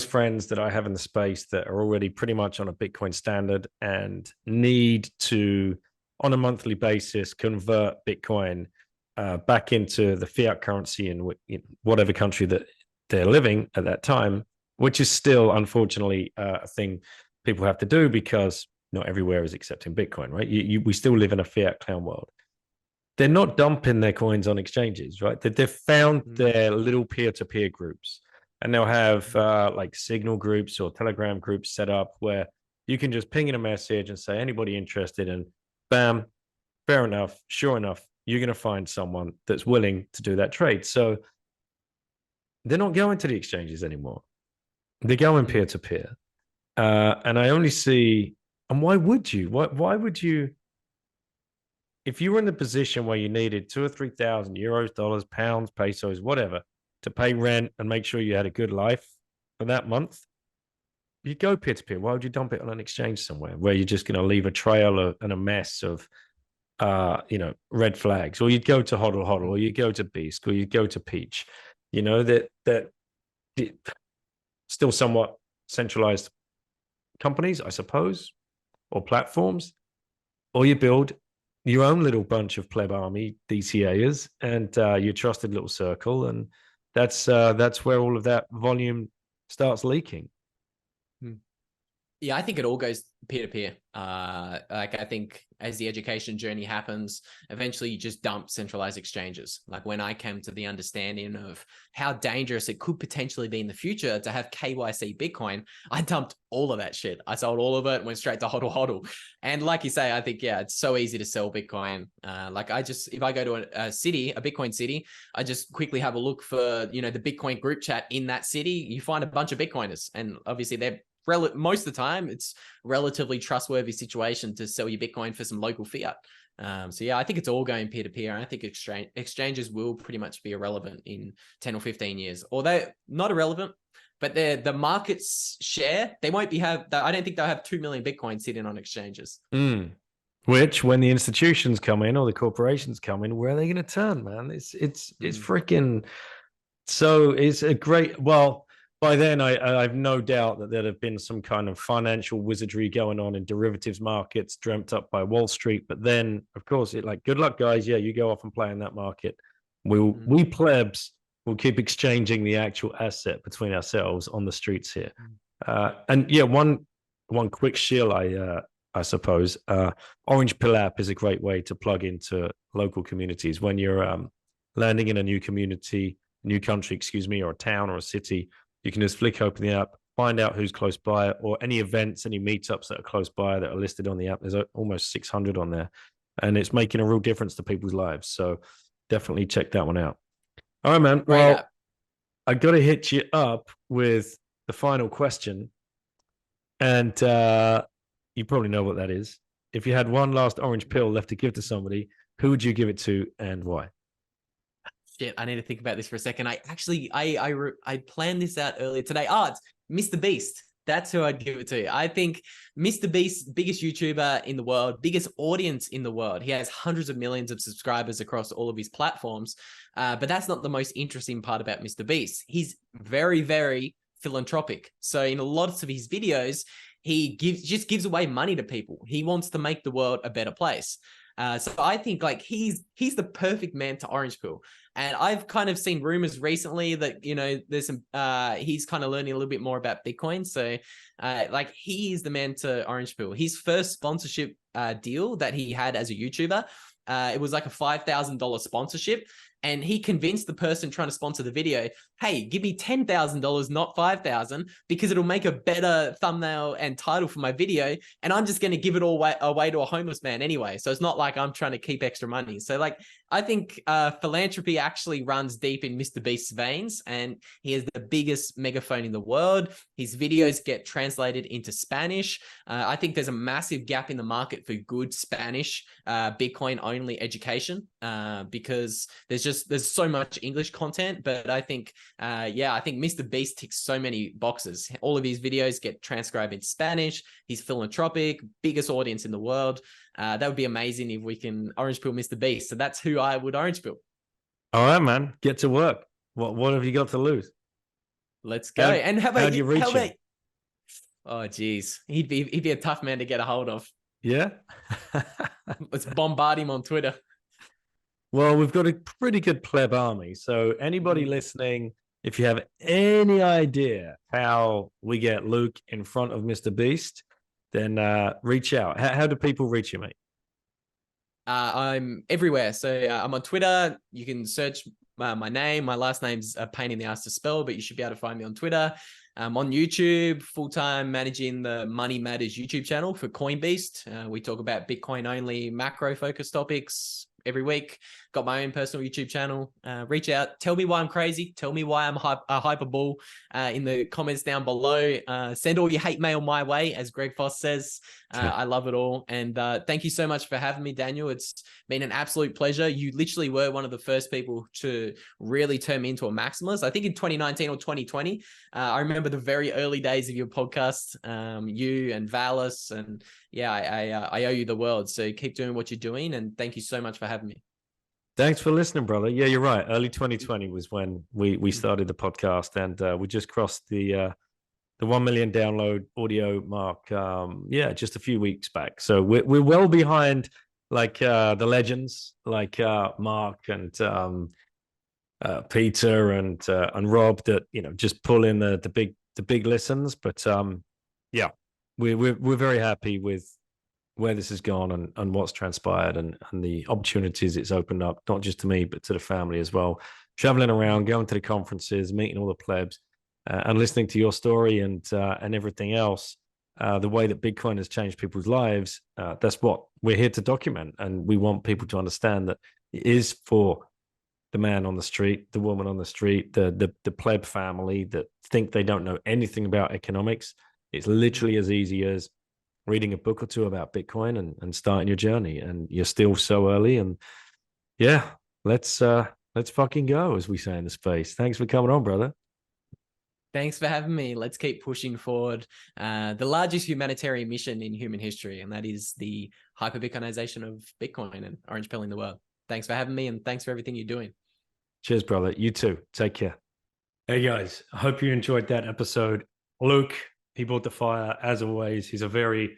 B: friends that I have in the space that are already pretty much on a Bitcoin standard and need to, on a monthly basis, convert Bitcoin back into the fiat currency in whatever country that they're living at that time, which is still, unfortunately, a thing people have to do because not everywhere is accepting Bitcoin, right? We still live in a fiat clown world. They're not dumping their coins on exchanges, right? They've found their little peer-to-peer groups, and they'll have like Signal groups or Telegram groups set up where you can just ping in a message and say, anybody interested, and bam, fair enough, sure enough, you're going to find someone that's willing to do that trade. So they're not going to the exchanges anymore. They're going peer to peer. And I only see, and why would you? Why would you, if you were in the position where you needed 2,000 or 3,000 euros, dollars, pounds, pesos, whatever, to pay rent and make sure you had a good life for that month, you'd go peer to peer. Why would you dump it on an exchange somewhere where you're just going to leave a trail and a mess of red flags? Or you'd go to Hodl Hodl, or you'd go to Beast, or you'd go to Peach, that still somewhat centralized companies, I suppose, or platforms. Or you build your own little bunch of pleb army DCAers and your trusted little circle, and that's where all of that volume starts leaking.
A: Yeah, I think it all goes peer to peer. I think as the education journey happens, eventually you just dump centralized exchanges. Like when I came to the understanding of how dangerous it could potentially be in the future to have KYC Bitcoin, I dumped all of that shit. I sold all of it, went straight to HODL HODL. And like you say, I think, it's so easy to sell Bitcoin. If I go to a city, a Bitcoin city, I just quickly have a look for, the Bitcoin group chat in that city. You find a bunch of Bitcoiners, and obviously they're most of the time it's relatively trustworthy situation to sell your Bitcoin for some local fiat. So yeah, I think it's all going peer to peer, and I think exchanges will pretty much be irrelevant in 10 or 15 years. Although not irrelevant, but the market's share, they won't I don't think they'll have 2 million Bitcoin sitting on exchanges.
B: Which, when the institutions come in or the corporations come in, where are they going to turn, man? It's freaking. So it's a great, well, by then, I've no doubt that there'd have been some kind of financial wizardry going on in derivatives markets dreamt up by Wall Street. But then, of course, it like, good luck, guys. Yeah, you go off and play in that market. We plebs will keep exchanging the actual asset between ourselves on the streets here. And yeah, one quick shill, I suppose. Orange Pill app is a great way to plug into local communities when you're landing in a new community, new country, excuse me, or a town or a city. You can just flick open the app, find out who's close by, or any events, any meetups that are close by that are listed on the app. There's almost 600 on there, and it's making a real difference to people's lives. So definitely check that one out. All right, man. Well, I got to hit you up with the final question, and you probably know what that is. If you had one last orange pill left to give to somebody, who would you give it to and why?
A: Shit, I need to think about this for a second. I planned this out earlier today. Oh, it's Mr. Beast. That's who I'd give it to. I think Mr. Beast, biggest YouTuber in the world, biggest audience in the world. He has hundreds of millions of subscribers across all of his platforms. But that's not the most interesting part about Mr. Beast. He's very, very philanthropic. So in a lot of his videos, he just gives away money to people. He wants to make the world a better place. So I think like he's the perfect man to orange pill. And I've kind of seen rumors recently that, you know, there's some, he's kind of learning a little bit more about Bitcoin. So like he is the man to orange pill. His first sponsorship deal that he had as a YouTuber, it was like a $5,000 sponsorship. And he convinced the person trying to sponsor the video, hey, give me $10,000, not $5,000, because it'll make a better thumbnail and title for my video. And I'm just going to give it all away to a homeless man anyway. So it's not like I'm trying to keep extra money. So like, I think philanthropy actually runs deep in Mr. Beast's veins, and he is the biggest megaphone in the world. His videos get translated into Spanish. I think there's a massive gap in the market for good Spanish Bitcoin only education because there's so much English content, but I think I think Mr. Beast ticks so many boxes. All of his videos get transcribed in Spanish. He's philanthropic, biggest audience in the world. That would be amazing if we can orange pill Mr. Beast. So that's who I would orange pill.
B: All right, man. Get to work. What have you got to lose?
A: Let's go. And how about
B: you reach him?
A: Oh, geez. He'd be a tough man to get a hold of.
B: Yeah.
A: Let's bombard him on Twitter.
B: Well, we've got a pretty good pleb army. So anybody listening, if you have any idea how we get Luke in front of Mr. Beast, then reach out. How do people reach you, mate?
A: I'm everywhere. So I'm on Twitter. You can search my name. My last name's a pain in the ass to spell, but you should be able to find me on Twitter. I'm on YouTube, full-time managing the Money Matters YouTube channel for CoinBeast. We talk about Bitcoin only macro focused topics every week. Got my own personal YouTube channel. Reach out. Tell me why I'm crazy. Tell me why I'm a hyperball in the comments down below. Send all your hate mail my way, as Greg Foss says. I love it all. And thank you so much for having me, Daniel. It's been an absolute pleasure. You literally were one of the first people to really turn me into a maximalist. I think in 2019 or 2020, I remember the very early days of your podcast, you and Valis. And yeah, I owe you the world. So keep doing what you're doing. And thank you so much for having me.
B: Thanks for listening, brother. Yeah, you're right. Early 2020 was when we started the podcast, and we just crossed the 1 million download audio mark. Just a few weeks back. So we're well behind like the legends like Mark and Peter and Rob that just pull in the big listens. But we're very happy with where this has gone and what's transpired and the opportunities it's opened up, not just to me, but to the family as well. Traveling around, going to the conferences, meeting all the plebs, and listening to your story and everything else, the way that Bitcoin has changed people's lives, that's what we're here to document. And we want people to understand that it is for the man on the street, the woman on the street, the pleb family that think they don't know anything about economics. It's literally as easy as reading a book or two about Bitcoin and starting your journey. And you're still so early. And yeah, let's fucking go, as we say in the space. Thanks for coming on, brother.
A: Thanks for having me. Let's keep pushing forward the largest humanitarian mission in human history, and that is the hyper-Bitcoinization of Bitcoin and orange pilling the world. Thanks for having me, and thanks for everything you're doing.
B: Cheers, brother. You too. Take care. Hey guys, I hope you enjoyed that episode. Luke, he brought the fire as always. He's a very,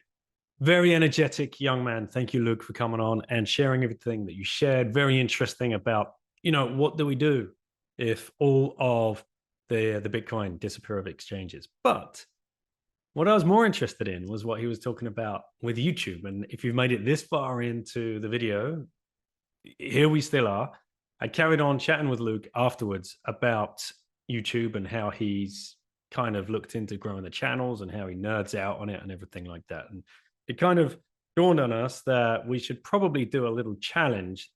B: very energetic young man. Thank you, Luke, for coming on and sharing everything that you shared. Very interesting about, what do we do if all of the Bitcoin disappear of exchanges? But what I was more interested in was what he was talking about with YouTube. And if you've made it this far into the video, here we still are. I carried on chatting with Luke afterwards about YouTube and how he's kind of looked into growing the channels and how he nerds out on it and everything like that. And it kind of dawned on us that we should probably do a little challenge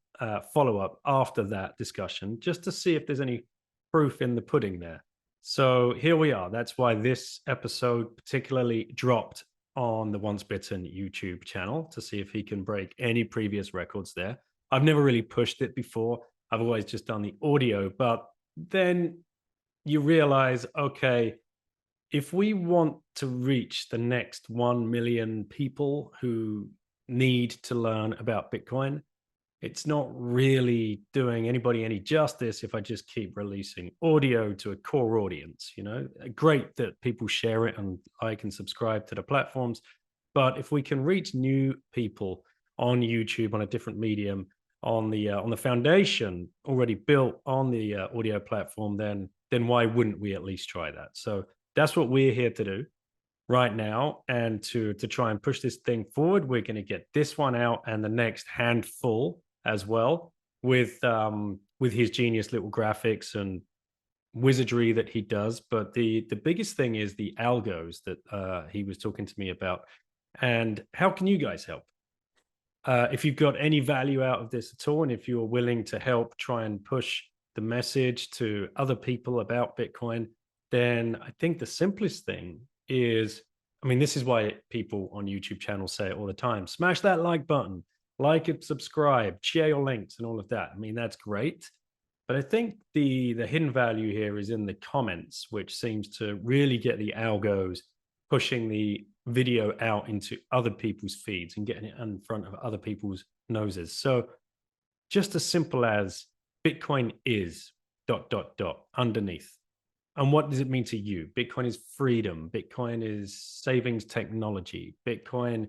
B: follow up after that discussion just to see if there's any proof in the pudding there. So here we are. That's why this episode particularly dropped on the Once Bitten YouTube channel to see if he can break any previous records there. I've never really pushed it before. I've always just done the audio, but then you realize, okay, if we want to reach the next 1 million people who need to learn about Bitcoin, it's not really doing anybody any justice if I just keep releasing audio to a core audience. Great that people share it and like and subscribe to the platforms, but if we can reach new people on YouTube on a different medium, on the foundation already built on the audio platform, then why wouldn't we at least try that? So that's what we're here to do right now, and to try and push this thing forward. We're going to get this one out and the next handful as well, with his genius little graphics and wizardry that he does. But the biggest thing is the algos that he was talking to me about. And how can you guys help? If you've got any value out of this at all, and if you're willing to help try and push the message to other people about Bitcoin, then I think the simplest thing is, I mean, this is why people on YouTube channels say it all the time: smash that like button, like it, subscribe, share your links, and all of that. I mean, that's great. But I think the hidden value here is in the comments, which seems to really get the algos pushing the video out into other people's feeds and getting it in front of other people's noses. So just as simple as Bitcoin is ... underneath. And what does it mean to you? Bitcoin is freedom. Bitcoin is savings technology. Bitcoin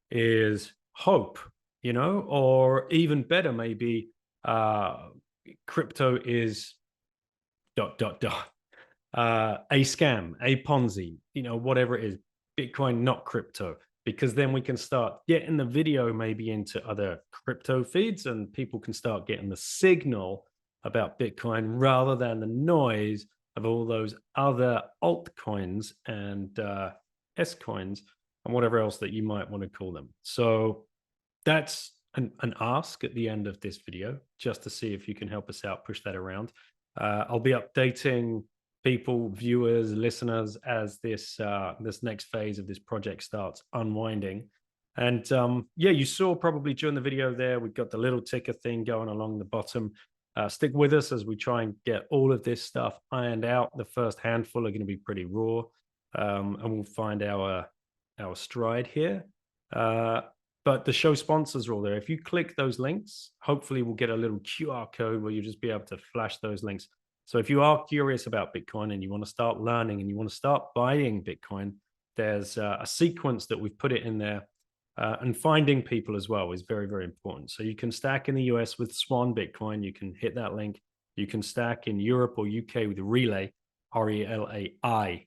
B: is hope, or even better, maybe crypto is ... a scam, a Ponzi, whatever it is. Bitcoin, not crypto, because then we can start getting the video maybe into other crypto feeds, and people can start getting the signal about Bitcoin rather than the noise of all those other altcoins and S coins and whatever else that you might want to call them. So that's an ask at the end of this video, just to see if you can help us out, push that around. I'll be updating people, viewers, listeners, as this next phase of this project starts unwinding. And you saw probably during the video there, we've got the little ticker thing going along the bottom. Stick with us as we try and get all of this stuff ironed out. The first handful are going to be pretty raw, and we'll find our stride here. But the show sponsors are all there. If you click those links, hopefully we'll get a little QR code where you'll just be able to flash those links. So if you are curious about Bitcoin and you want to start learning and you want to start buying Bitcoin, there's a sequence that we've put it in there. And finding people as well is very, very important. So you can stack in the US with Swan Bitcoin. You can hit that link. You can stack in Europe or UK with Relay, RELAI.ch.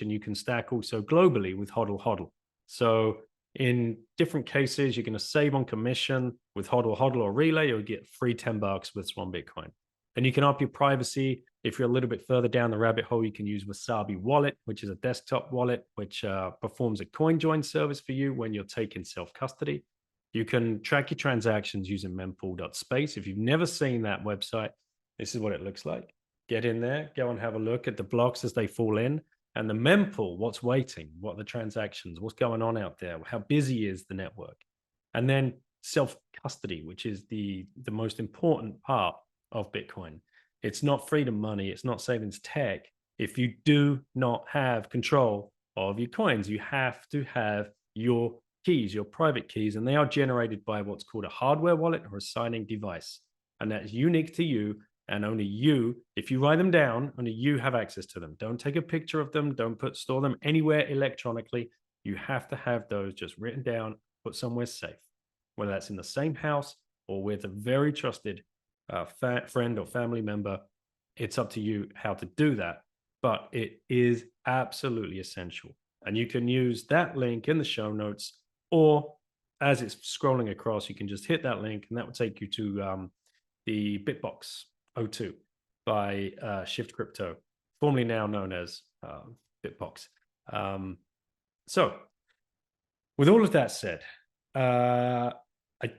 B: And you can stack also globally with HODL HODL. So in different cases, you're going to save on commission with HODL HODL or Relay. You'll get free $10 with Swan Bitcoin. And you can up your privacy. If you're a little bit further down the rabbit hole, you can use Wasabi Wallet, which is a desktop wallet, which performs a coin join service for you when you're taking self-custody. You can track your transactions using mempool.space. If you've never seen that website, this is what it looks like. Get in there, go and have a look at the blocks as they fall in. And the mempool, what's waiting, what are the transactions, what's going on out there, how busy is the network. And then self-custody, which is the most important part of Bitcoin. It's not freedom money. It's not savings tech. If you do not have control of your coins, you have to have your keys, your private keys, and they are generated by what's called a hardware wallet or a signing device. And that's unique to you. And only you, if you write them down, only you have access to them. Don't take a picture of them. Don't store them anywhere electronically. You have to have those just written down, put somewhere safe, whether that's in the same house or with a very trusted friend or family member. It's up to you how to do that, but it is absolutely essential. And you can use that link in the show notes, or as it's scrolling across, you can just hit that link and that will take you to the Bitbox 02 by Shift Crypto, formerly now known as Bitbox. So with all of that said, I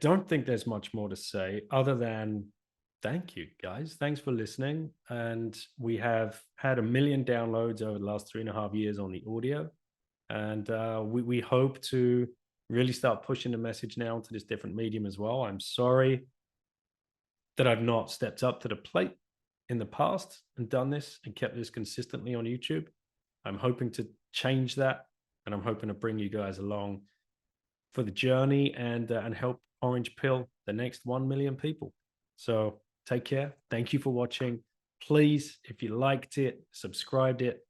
B: don't think there's much more to say other than thank you, guys. Thanks for listening. And we have had 1 million downloads over the last 3.5 years on the audio. And we hope to really start pushing the message now into this different medium as well. I'm sorry that I've not stepped up to the plate in the past and done this and kept this consistently on YouTube. I'm hoping to change that, and I'm hoping to bring you guys along for the journey and help Orange Pill the next 1 million people. So take care. Thank you for watching. Please, if you liked it, subscribed it,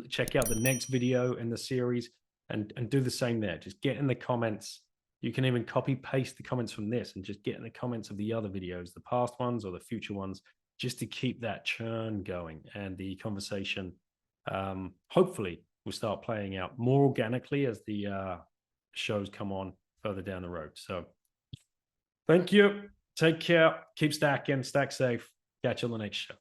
B: check out the next video in the series and do the same there. Just get in the comments. You can even copy paste the comments from this and just get in the comments of the other videos, the past ones or the future ones, just to keep that churn going and the conversation hopefully will start playing out more organically as the shows come on further down the road. So thank you. Take care. Keep stacking. Stack safe. Catch you on the next show.